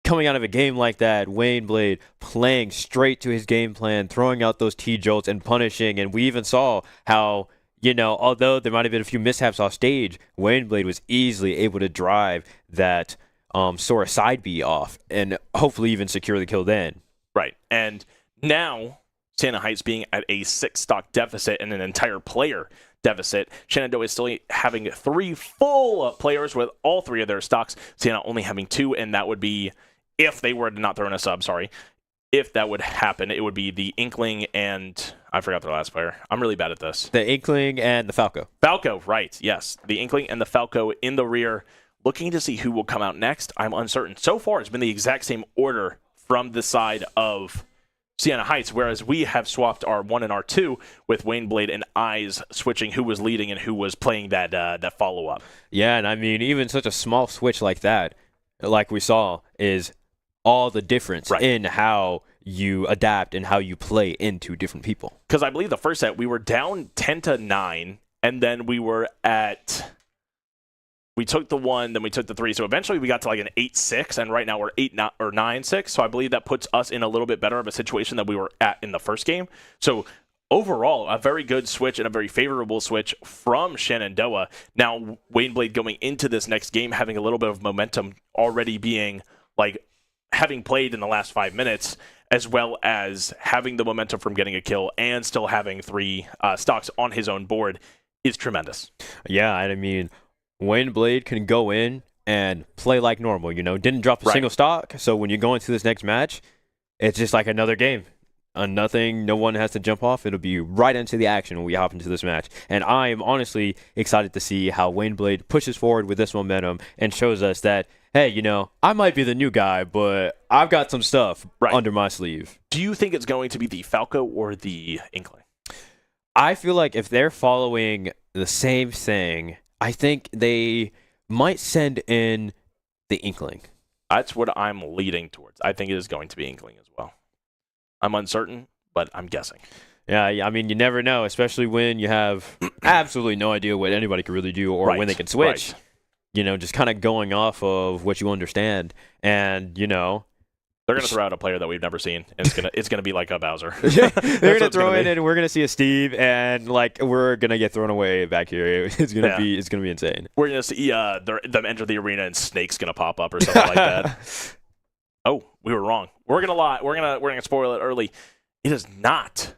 Coming out of a game like that, Wayne Blade playing straight to his game plan, throwing out those T-Jolts and punishing, and we even saw how... although there might have been a few mishaps off stage, Wayne Blade was easily able to drive that Sora side B off and hopefully even secure the kill then. Right. And now, Siena Heights being at a 6 stock deficit and an entire player deficit, Shenandoah is still having 3 full players with all 3 of their stocks. Siena only having 2, and that would be, if they were to not throw in a sub, if that would happen, it would be the Inkling and... I forgot the last player. I'm really bad at this. The Inkling and the Falco. Falco, right, yes. The Inkling and the Falco in the rear, looking to see who will come out next. I'm uncertain. So far, it's been the exact same order from the side of Siena Heights, whereas we have swapped our 1 and our 2 with Wayne Blade and Eyes switching who was leading and who was playing that follow-up. Yeah, and I mean, even such a small switch like that, like we saw, is all the difference in how you adapt and how you play into different people. Because I believe the first set we were down 10-9, and then we took the 1, then we took the 3. So eventually we got to like an 8-6, and right now we're 9-6. So I believe that puts us in a little bit better of a situation than we were at in the first game. So overall, a very good switch and a very favorable switch from Shenandoah. Now Wayne Blade going into this next game having a little bit of momentum, already being like having played in the last 5 minutes, as well as having the momentum from getting a kill and still having 3 stocks on his own board is tremendous. Yeah, and I mean, Wayne Blade can go in and play like normal. Didn't drop a single stock. So when you go into this next match, it's just like another game. Nothing, no one has to jump off. It'll be right into the action when we hop into this match. And I am honestly excited to see how Waneblade pushes forward with this momentum and shows us that, hey, I might be the new guy, but I've got some stuff under my sleeve. Do you think it's going to be the Falco or the Inkling? I feel like if they're following the same thing, I think they might send in the Inkling. That's what I'm leading towards. I think it is going to be Inkling as well. I'm uncertain, but I'm guessing. Yeah, I mean, you never know, especially when you have absolutely no idea what anybody can really do or when they can switch. Just kind of going off of what you understand. And, they're going to throw out a player that we've never seen, and it's gonna be like a Bowser. They're going to throw in, and we're going to see a Steve, and we're going to get thrown away back here. It's going to be insane. We're going to see them enter the arena, and Snake's going to pop up or something like that. Oh, we were wrong. We're gonna lie. We're gonna spoil it early. It is not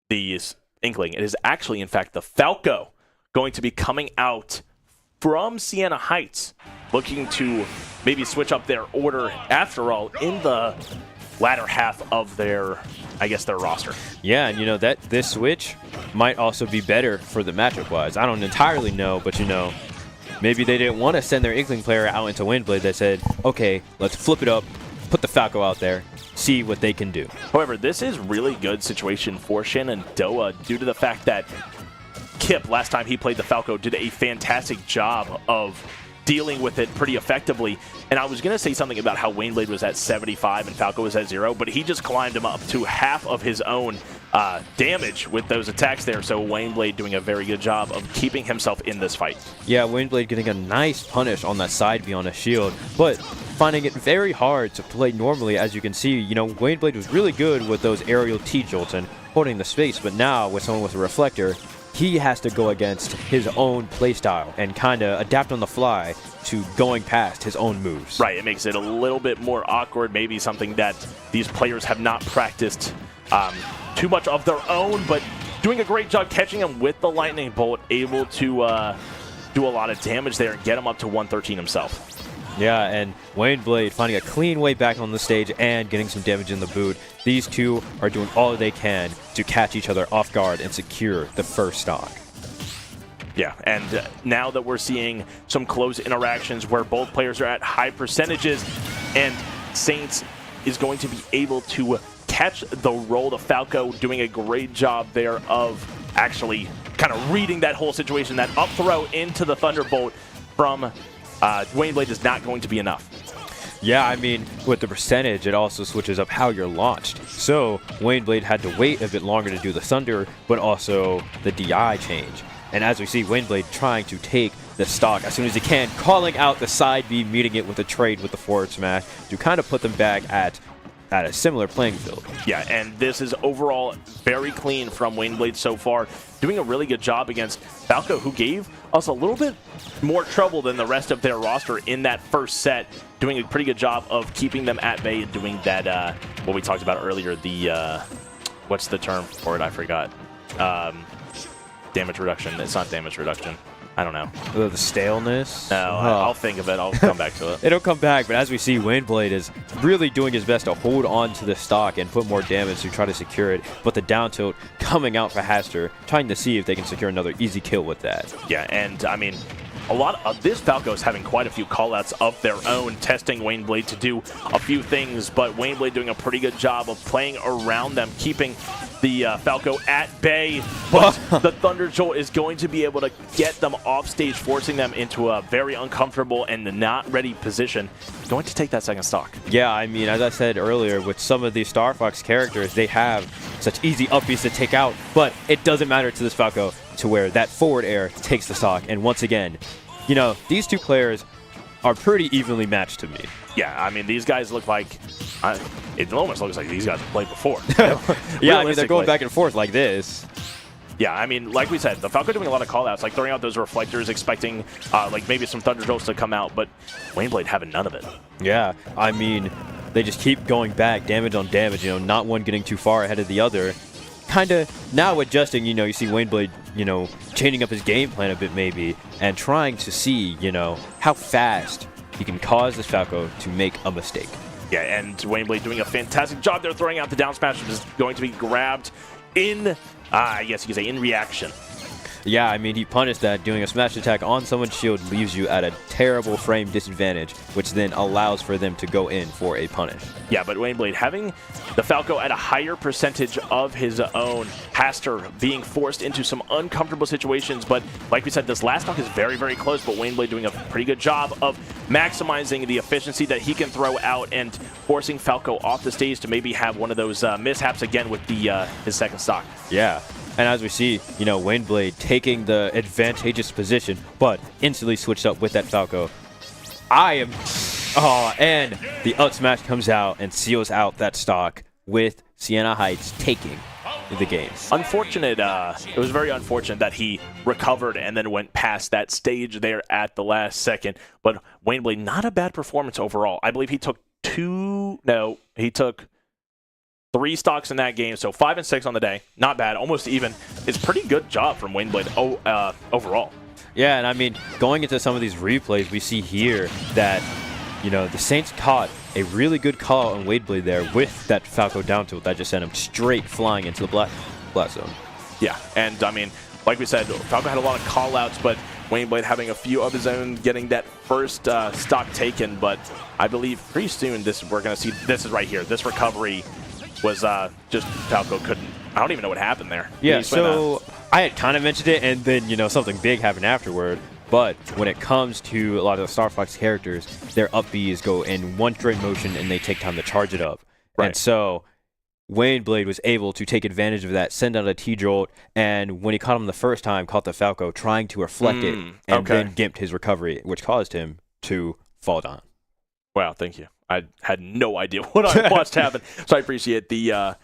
the Inkling. It is actually, in fact, the Falco going to be coming out from Siena Heights, looking to maybe switch up their order. After all, in the latter half of their roster. Yeah, and that this switch might also be better for the matchup wise. I don't entirely know, but maybe they didn't want to send their Inkling player out into Windblade. They said, okay, let's flip it up. Put the Falco out there, see what they can do. However, this is really good situation for Shenandoah due to the fact that Kip, last time he played the Falco, did a fantastic job of dealing with it pretty effectively. And I was going to say something about how Waneblade was at 75 and Falco was at 0, but he just climbed him up to half of his own damage with those attacks there. So Waneblade doing a very good job of keeping himself in this fight. Yeah, Waneblade getting a nice punish on that side B on a shield, but finding it very hard to play normally. As you can see, Waneblade was really good with those aerial T-jolts and holding the space, but now with someone with a reflector, he has to go against his own playstyle and kind of adapt on the fly to going past his own moves. Right, it makes it a little bit more awkward, maybe something that these players have not practiced too much of their own, but doing a great job catching him with the lightning bolt, able to do a lot of damage there and get him up to 113 himself. Yeah, and Waneblade finding a clean way back on the stage and getting some damage in the boot. These two are doing all they can to catch each other off guard and secure the first stock. Yeah, and now that we're seeing some close interactions where both players are at high percentages, and Saints is going to be able to catch the roll. The Falco doing a great job there of actually kind of reading that whole situation. That up throw into the Thunderbolt from Waneblade is not going to be enough. Yeah, I mean, with the percentage, it also switches up how you're launched. So Waneblade had to wait a bit longer to do the Thunder, but also the DI change. And as we see, Waneblade trying to take the stock as soon as he can, calling out the side B, meeting it with a trade with the forward smash to kind of put them back at a similar playing field. Yeah, and this is overall very clean from Waneblade so far, doing a really good job against Falco, who gave us a little bit more trouble than the rest of their roster in that first set, doing a pretty good job of keeping them at bay and doing that, what we talked about earlier, the, what's the term for it? I forgot. Damage reduction. It's not damage reduction. I don't know. The staleness? No, I'll think of it. I'll come back to it. It'll come back, but as we see, Waneblade is really doing his best to hold on to the stock and put more damage to try to secure it, but the down tilt coming out for Haster, trying to see if they can secure another easy kill with that. Yeah, and I mean, a lot of this Falco is having quite a few callouts of their own, testing Waneblade to do a few things, but Waneblade doing a pretty good job of playing around them, keeping the Falco at bay, but the Thunder Jolt is going to be able to get them off stage, forcing them into a very uncomfortable and not ready position. Going to take that second stock. Yeah, I mean, as I said earlier, with some of these Star Fox characters, they have such easy upbeats to take out, but it doesn't matter to this Falco to where that forward air takes the stock. And once again, you know, these two players are pretty evenly matched to me. Yeah, I mean, these guys look like, it almost looks like these guys have played before. Yeah, I mean, they're going back and forth like this. Yeah, I mean, like we said, the Falco doing a lot of callouts, like throwing out those reflectors, expecting like maybe some Thunder Jolts to come out, but Waneblade having none of it. Yeah, I mean, they just keep going back, damage on damage, you know, not one getting too far ahead of the other. Kind of now adjusting, you know, you see Waneblade, you know, changing up his game plan a bit maybe, and trying to see, you know, how fast he can cause this Falco to make a mistake. Yeah, and Wayne Blade doing a fantastic job there, throwing out the down smash, which is going to be grabbed in, I guess you could say, in reaction. Yeah, I mean, he punished that. Doing a smash attack on someone's shield leaves you at a terrible frame disadvantage, which then allows for them to go in for a punish. Yeah, but Wayne Blade having the Falco at a higher percentage of his own, Haster being forced into some uncomfortable situations. But like we said, this last stock is very, very close, but Wayne Blade doing a pretty good job of maximizing the efficiency that he can throw out and forcing Falco off the stage to maybe have one of those mishaps again with the his second stock. Yeah. And as we see, Wayne Blade taking the advantageous position, but instantly switched up with that Falco. And the up smash comes out and seals out that stock with Siena Heights taking the game. Unfortunate, it was very unfortunate that he recovered and then went past that stage there at the last second. But Wayne Blade, not a bad performance overall. I believe he took 3 stocks in that game, so 5 and 6 on the day. Not bad, almost even. It's pretty good job from Wayne Blade overall. Yeah, and I mean, going into some of these replays, we see here that, the Saints caught a really good call on Wayne Blade there with that Falco down tilt that just sent him straight flying into the black zone. Yeah, and I mean, like we said, Falco had a lot of call-outs, but Wayne Blade having a few of his own, getting that first stock taken. But I believe pretty soon we're going to see, this is right here, this recovery was just Falco couldn't. I don't even know what happened there. Yeah, so I had kind of mentioned it, and then something big happened afterward. But when it comes to a lot of the Star Fox characters, their up Bs go in one straight motion, and they take time to charge it up. Right. And so Wayne Blade was able to take advantage of that, send out a T-Jolt, and when he caught him the first time, caught the Falco trying to reflect it, and then gimped his recovery, which caused him to fall down. Wow, thank you. I had no idea what I watched happen, so I appreciate the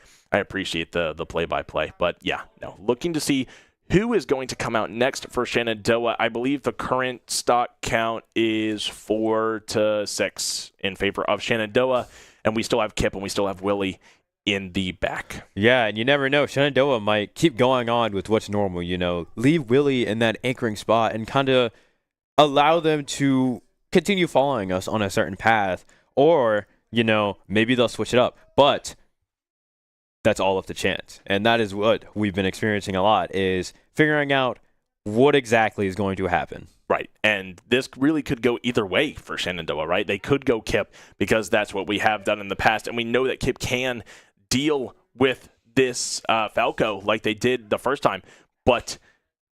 play-by-play. But yeah, no, looking to see who is going to come out next for Shenandoah. I believe the current stock count is 4-6 in favor of Shenandoah, and we still have Kip and we still have Willie in the back. Yeah, and you never know. Shenandoah might keep going on with what's normal, leave Willie in that anchoring spot and kind of allow them to continue following us on a certain path. Or, maybe they'll switch it up. But that's all up to chance. And that is what we've been experiencing a lot, is figuring out what exactly is going to happen. Right. And this really could go either way for Shenandoah, right? They could go Kip because that's what we have done in the past. And we know that Kip can deal with this Falco like they did the first time. But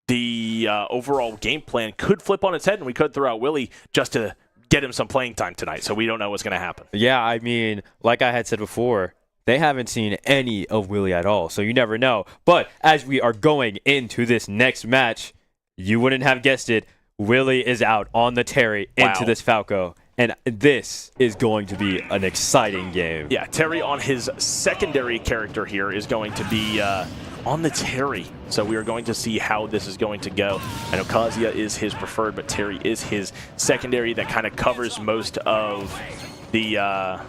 the overall game plan could flip on its head, and we could throw out Willie just to get him some playing time tonight, so we don't know what's going to happen. Yeah, I mean, like I had said before, they haven't seen any of Willie at all, so you never know. But as we are going into this next match, you wouldn't have guessed it, Willie is out on the Terry into this Falco, and this is going to be an exciting game. Yeah, Terry on his secondary character here is going to be on the Terry. So we are going to see how this is going to go. I know Kazuya is his preferred, but Terry is his secondary that kind of covers most of the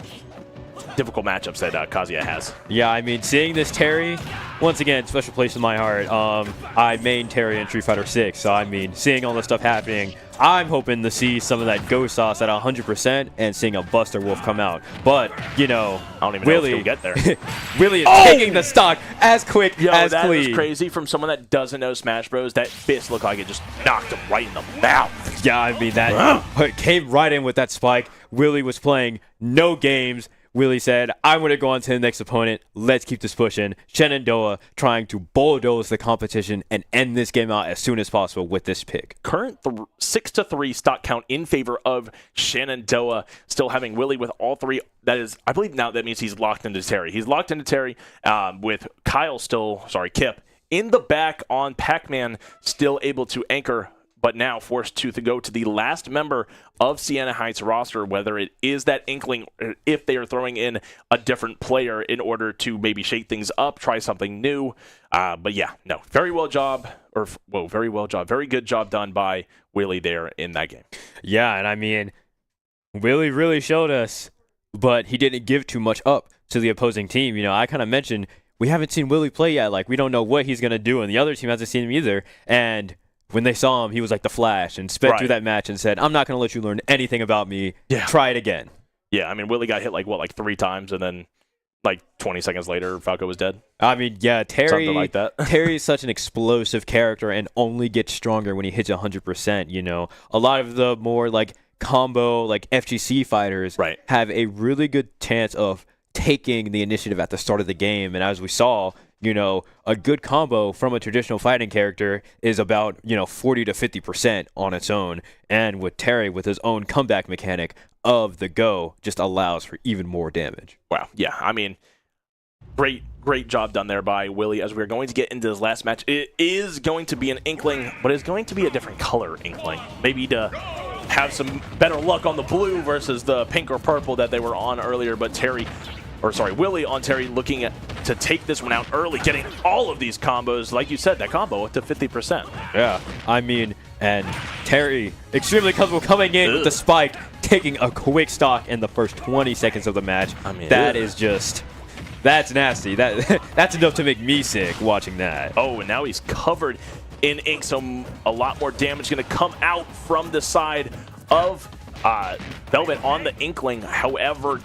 difficult matchups that Kazuya has. Yeah, I mean, seeing this Terry, once again, special place in my heart. I main Terry in Street Fighter 6, so I mean, seeing all this stuff happening, I'm hoping to see some of that Ghost Sauce at 100% and seeing a Buster Wolf come out. But, I don't even Willie, know if he'll get there. Willie is taking the stock as quick as that clean. Was crazy from someone that doesn't know Smash Bros. That fist looked like it just knocked him right in the mouth. Yeah, I mean, that came right in with that spike. Willie was playing no games. Willie said, I'm going to go on to the next opponent. Let's keep this pushing. Shenandoah trying to bulldoze the competition and end this game out as soon as possible with this pick. Current 6-3 stock count in favor of Shenandoah. Still having Willie with all 3. That is, I believe now that means he's locked into Terry. He's locked into Terry with Kip in the back on Pac-Man, still able to anchor, but now forced to go to the last member of Siena Heights roster, whether it is that Inkling, or if they are throwing in a different player in order to maybe shake things up, try something new. But yeah, no, very good job done by Willie there in that game. Yeah, and I mean, Willie really showed us, but he didn't give too much up to the opposing team. I kind of mentioned we haven't seen Willie play yet. Like, we don't know what he's going to do, and the other team hasn't seen him either. And when they saw him, he was like the Flash and sped through that match and said, I'm not going to let you learn anything about me. Yeah. Try it again. Yeah, I mean, Willie got hit like 3 times, and then like 20 seconds later, Falco was dead. I mean, yeah, Terry. Something like that. Terry is such an explosive character and only gets stronger when he hits 100%. You know, a lot of the more like combo, like FGC fighters have a really good chance of taking the initiative at the start of the game. And as we saw, you know, a good combo from a traditional fighting character is about, 40 to 50% on its own. And with Terry, with his own comeback mechanic of the go, just allows for even more damage. Wow. Yeah. I mean, great job done there by Willie. As we're going to get into this last match, it is going to be an Inkling, but it's going to be a different color Inkling. Maybe to have some better luck on the blue versus the pink or purple that they were on earlier. But Willie on Terry looking to take this one out early, getting all of these combos. Like you said, that combo up to 50%. Yeah, I mean, and Terry, extremely comfortable coming in with the spike, taking a quick stock in the first 20 seconds of the match. I mean, that is just, that's nasty. That's enough to make me sick watching that. Oh, and now he's covered in ink, so a lot more damage going to come out from the side of Velvet on the Inkling. However,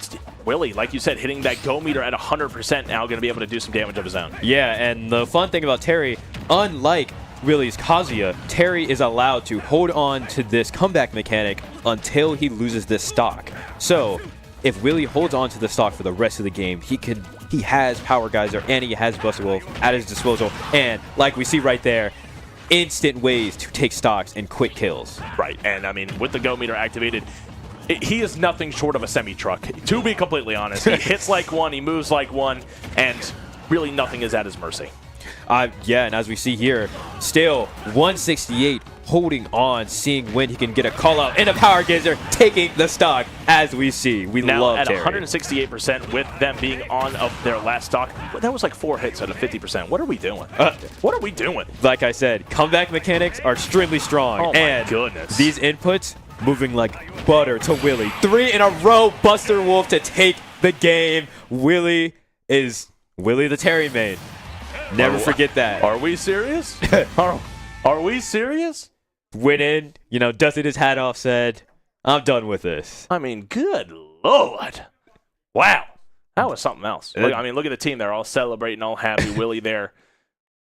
Willie, like you said, hitting that go meter at 100% now, going to be able to do some damage of his own. Yeah, and the fun thing about Terry, unlike Willie's Kazuya, Terry is allowed to hold on to this comeback mechanic until he loses this stock. So if Willie holds on to the stock for the rest of the game, he has Power Geyser and he has Buster Wolf at his disposal. And like we see right there, instant ways to take stocks and quick kills. Right, and I mean, with the go meter activated, he is nothing short of a semi-truck, to be completely honest. He hits like one, he moves like one, and really nothing is at his mercy. Yeah, and as we see here, still 168 holding on, seeing when he can get a call out and a Power Geyser, taking the stock as we see. We now love at Terry. 168% with them being on of their last stock. That was like 4 hits out of 50%. What are we doing? What are we doing? Like I said, comeback mechanics are extremely strong. Oh my and goodness. These inputs moving like butter to Willie. 3 in a row, Buster Wolf to take the game. Willie is Willie the Terry main. Never forget that. Are we serious? Are we serious? Went in, dusted his hat off, said, I'm done with this. I mean, good Lord. Wow. That was something else. Look at the team. They're all celebrating, all happy. Willie there.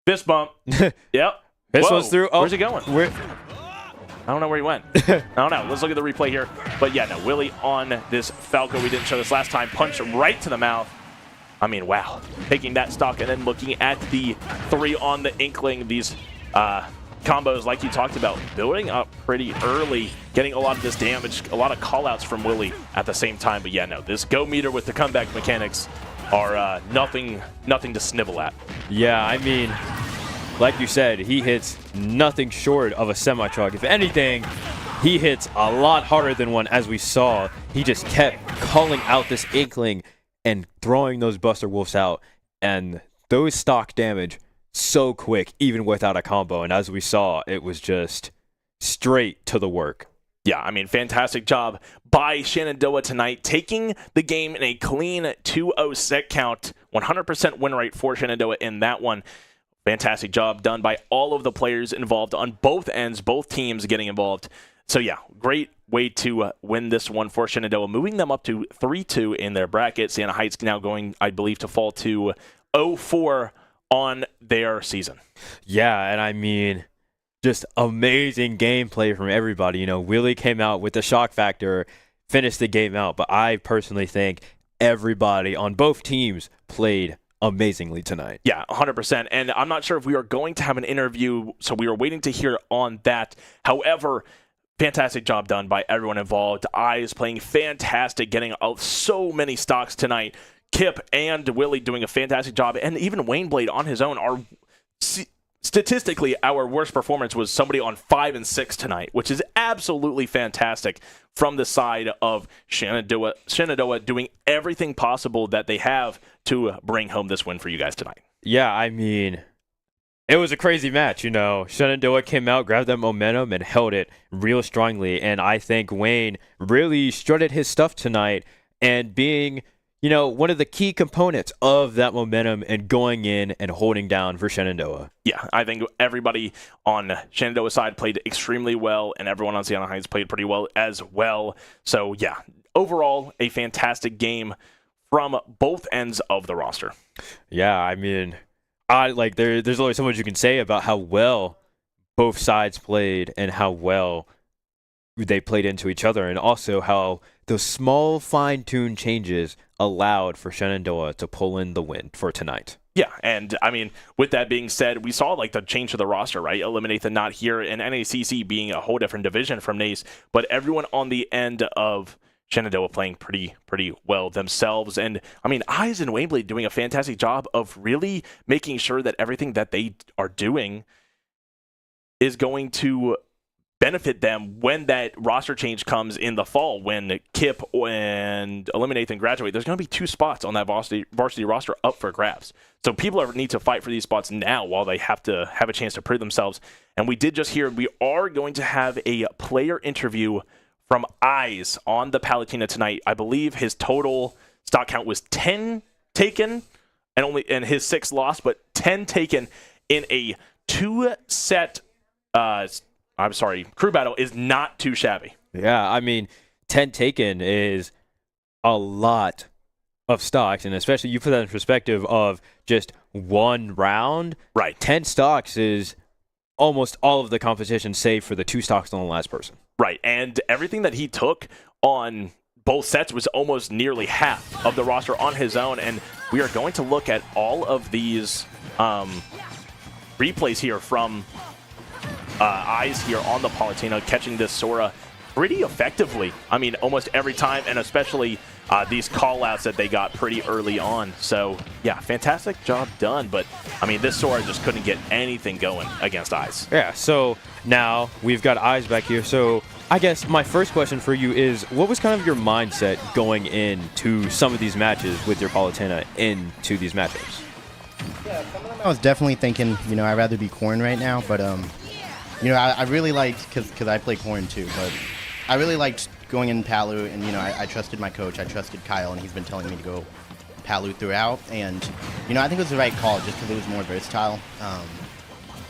Fist bump. Yep. This one's through. Where's he going? I don't know where he went. I don't know. Let's look at the replay here. But yeah, no, Willie on this Falco. We didn't show this last time. Punch right to the mouth. I mean, wow. Taking that stock and then looking at the 3 on the Inkling. These combos, like you talked about, building up pretty early, getting a lot of this damage, a lot of call-outs from Willie at the same time. But yeah, no, this go meter with the comeback mechanics are nothing to snivel at. Yeah, I mean, like you said, he hits nothing short of a semi-truck. If anything, he hits a lot harder than one, as we saw. He just kept calling out this Inkling and throwing those Buster Wolves out, and those stock damage so quick, even without a combo. And as we saw, it was just straight to the work. Yeah, I mean, fantastic job by Shenandoah tonight, taking the game in a clean 2-0 set count, 100% win rate for Shenandoah in that one. Fantastic job done by all of the players involved on both ends, both teams getting involved. So yeah, great way to win this one for Shenandoah, moving them up to 3-2 in their bracket. Siena Heights now going, I believe, to fall to 0-4 on their season. Yeah, and I mean, just amazing gameplay from everybody. Willie came out with the shock factor, finished the game out, but I personally think everybody on both teams played amazingly tonight. Yeah, 100%. And I'm not sure if we are going to have an interview, so we are waiting to hear on that. However, fantastic job done by everyone involved. Eyes playing fantastic, getting out so many stocks tonight. Kip and Willie doing a fantastic job, and even Wayne Blade on his own. Statistically, our worst performance was somebody on 5 and 6 tonight, which is absolutely fantastic from the side of Shenandoah doing everything possible that they have to bring home this win for you guys tonight. Yeah, I mean, it was a crazy match. Shenandoah came out, grabbed that momentum, and held it real strongly. And I think Wayne really strutted his stuff tonight, and being one of the key components of that momentum and going in and holding down for Shenandoah. Yeah, I think everybody on Shenandoah's side played extremely well, and everyone on Siena Heights played pretty well as well. So, yeah, overall, a fantastic game from both ends of the roster. Yeah, I mean, there's only so much you can say about how well both sides played and how well they played into each other, and also how those small fine-tuned changes allowed for Shenandoah to pull in the win for tonight. Yeah, and I mean, with that being said, we saw the change to the roster, right? Eliminate the not here, and NACC being a whole different division from NACE, but everyone on the end of Shenandoah playing pretty well themselves. And I mean, Eyes and Wainblade doing a fantastic job of really making sure that everything that they are doing is going to benefit them when that roster change comes in the fall, when Kip and Eliminate and graduate. There's going to be 2 spots on that varsity roster up for grabs. So people need to fight for these spots now while they have to have a chance to prove themselves. And we did just hear we are going to have a player interview from Eyes on the Palatina tonight. I believe his total stock count was 10 taken and his 6 lost, but 10 taken in a 2-set crew battle is not too shabby. Yeah, I mean, 10 taken is a lot of stocks, and especially you put that in perspective of just one round. Right. 10 stocks is almost all of the competition, save for the 2 stocks on the last person. Right, and everything that he took on both sets was almost nearly half of the roster on his own, and we are going to look at all of these replays here from Eyes here on the Palatina, catching this Sora pretty effectively. I mean, almost every time, and especially these call-outs that they got pretty early on. So, yeah, fantastic job done. But, I mean, this Sora just couldn't get anything going against Eyes. Yeah, so now we've got Eyes back here. So I guess my first question for you is, what was kind of your mindset going into some of these matches with your Palatina into these matchups? Yeah, some of them I was definitely thinking, I'd rather be Corn right now. But, I really liked, because I play Corn too, but I really liked going in Palu, and I trusted my coach, I trusted Kyle, and he's been telling me to go Palu throughout, and I think it was the right call just because it was more versatile.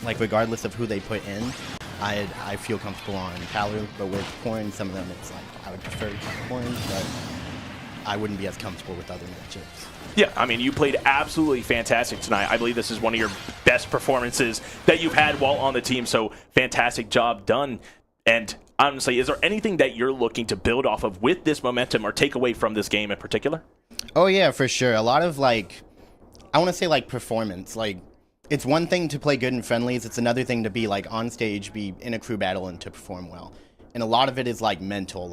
Regardless of who they put in, I feel comfortable on Palu, but with Corn, some of them it's I would prefer Corn, but I wouldn't be as comfortable with other matchups. Yeah, I mean, you played absolutely fantastic tonight. I believe this is one of your best performances that you've had while on the team, so fantastic job done. And honestly, is there anything that you're looking to build off of with this momentum or take away from this game in particular? Oh, yeah, for sure. A lot of, I want to say, performance. It's one thing to play good in friendlies. It's another thing to be, on stage, be in a crew battle, and to perform well. And a lot of it is, mental,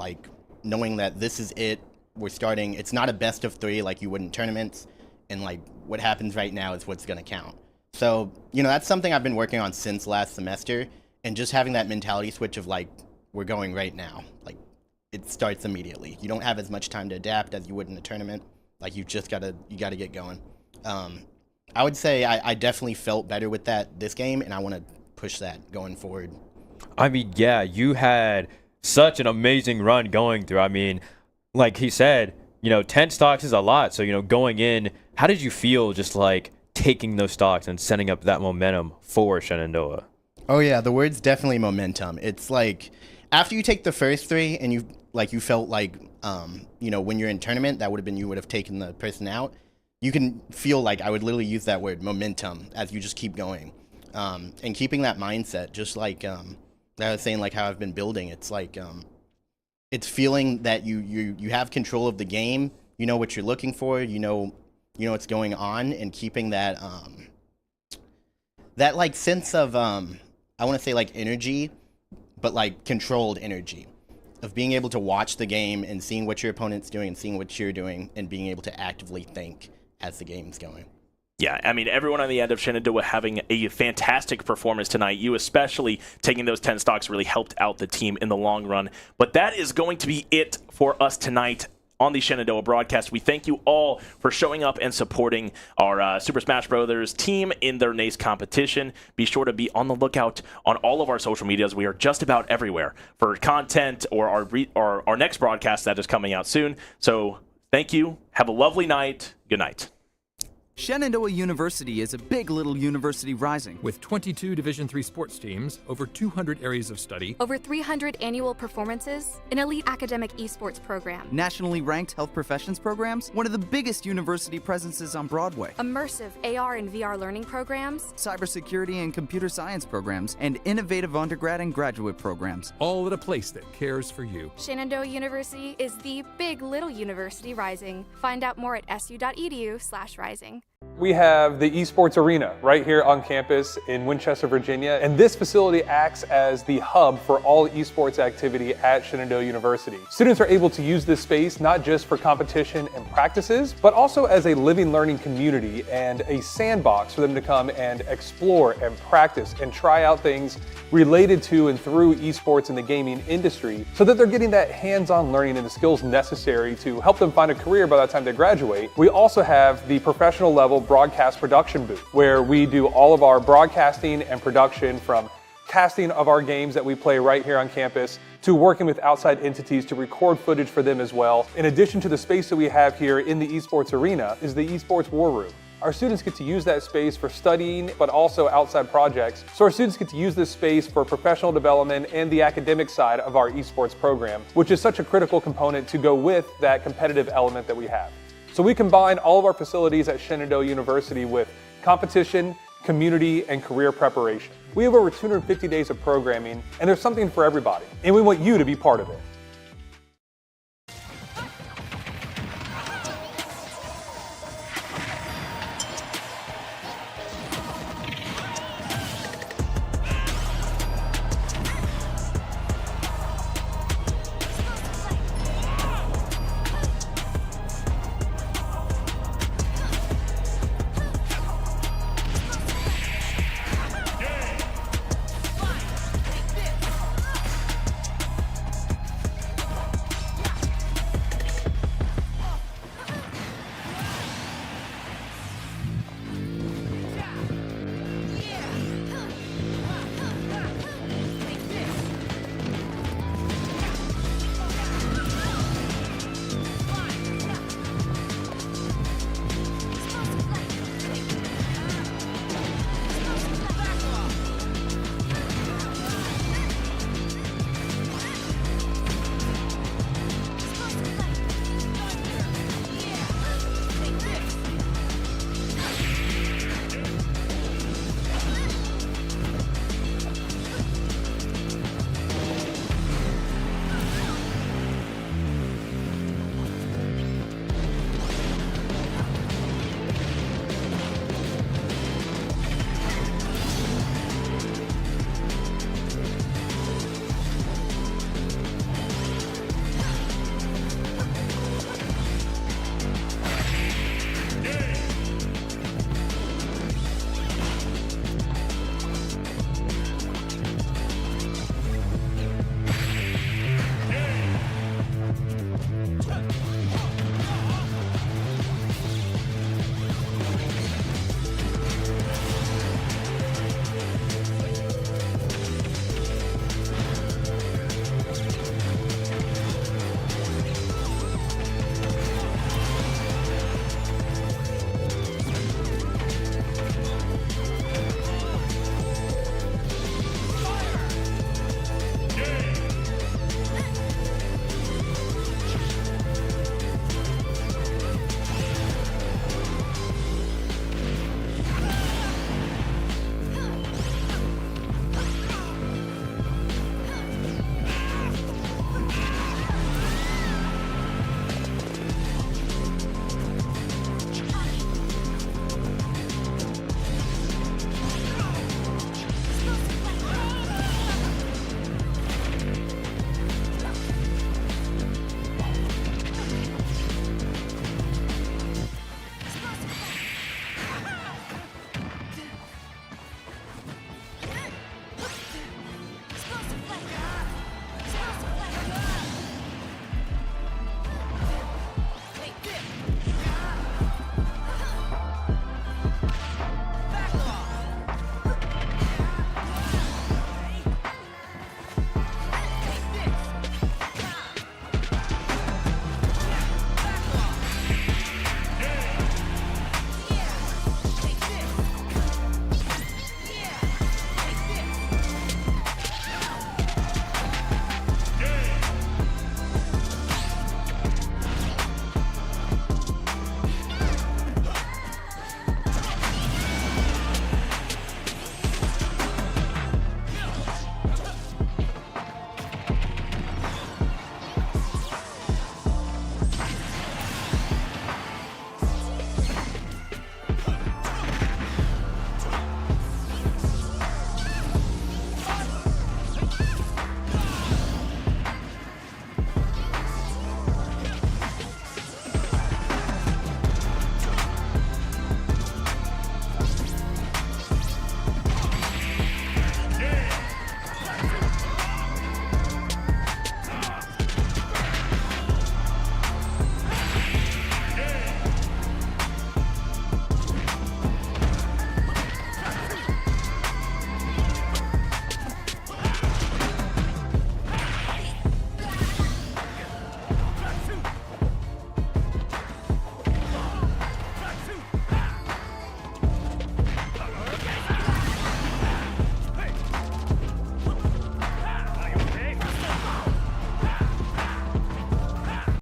knowing that this is it. We're starting. It's not a best of 3 like you would in tournaments. And, what happens right now is what's going to count. So, that's something I've been working on since last semester. And just having that mentality switch of, we're going right now. It starts immediately. You don't have as much time to adapt as you would in a tournament. You just got to get going. I would say I definitely felt better with that this game, and I want to push that going forward. I mean, yeah, you had such an amazing run going through. I mean, like he said, 10 stocks is a lot. So, going in, how did you feel just taking those stocks and setting up that momentum for Shenandoah? Oh, yeah, the word's definitely momentum. It's after you take the first 3 and you felt when you're in tournament, that would have been you would have taken the person out. You can feel I would literally use that word, momentum, as you just keep going. And keeping that mindset, just I was saying, how I've been building, it's it's feeling that you have control of the game, you know what you're looking for, you know what's going on, and keeping that that sense of I want to say energy, but controlled energy of being able to watch the game and seeing what your opponent's doing and seeing what you're doing and being able to actively think as the game's going. Yeah, I mean, everyone on the end of Shenandoah having a fantastic performance tonight. You especially taking those 10 stocks really helped out the team in the long run. But that is going to be it for us tonight on the Shenandoah broadcast. We thank you all for showing up and supporting our Super Smash Brothers team in their NACE competition. Be sure to be on the lookout on all of our social medias. We are just about everywhere for content or our next broadcast that is coming out soon. So Thank you. Have a lovely night. Good night. Shenandoah University is a big little university rising. With 22 Division III sports teams, over 200 areas of study, over 300 annual performances, an elite academic esports program, Nationally ranked health professions programs, one of the biggest university presences on Broadway, immersive AR and VR learning programs, cybersecurity and computer science programs, and innovative undergrad and graduate programs. all at a place that cares for you. Shenandoah University is the big little university rising. Find out more at su.edu/rising. We have the Esports Arena right here on campus in Winchester, Virginia, and this facility acts as the hub for all esports activity at Shenandoah University. Students are able to use this space not just for competition and practices, but also as a living learning community and a sandbox for them to come and explore and practice and try out things related to and through esports in the gaming industry so that they're getting that hands-on learning and the skills necessary to help them find a career by the time they graduate. We also have the professional level broadcast production booth where we do all of our broadcasting and production, from casting of our games that we play right here on campus to working with outside entities to record footage for them as well. In addition to the space that we have here in the Esports Arena is the Esports War Room. Our students get to use that space for studying, but also outside projects. So our students get to use this space for professional development and the academic side of our esports program, which is such a critical component to go with that competitive element that we have. So we combine all of our facilities at Shenandoah University with competition, community, and career preparation. We have over 250 days of programming, and there's something for everybody, and we want you to be part of it.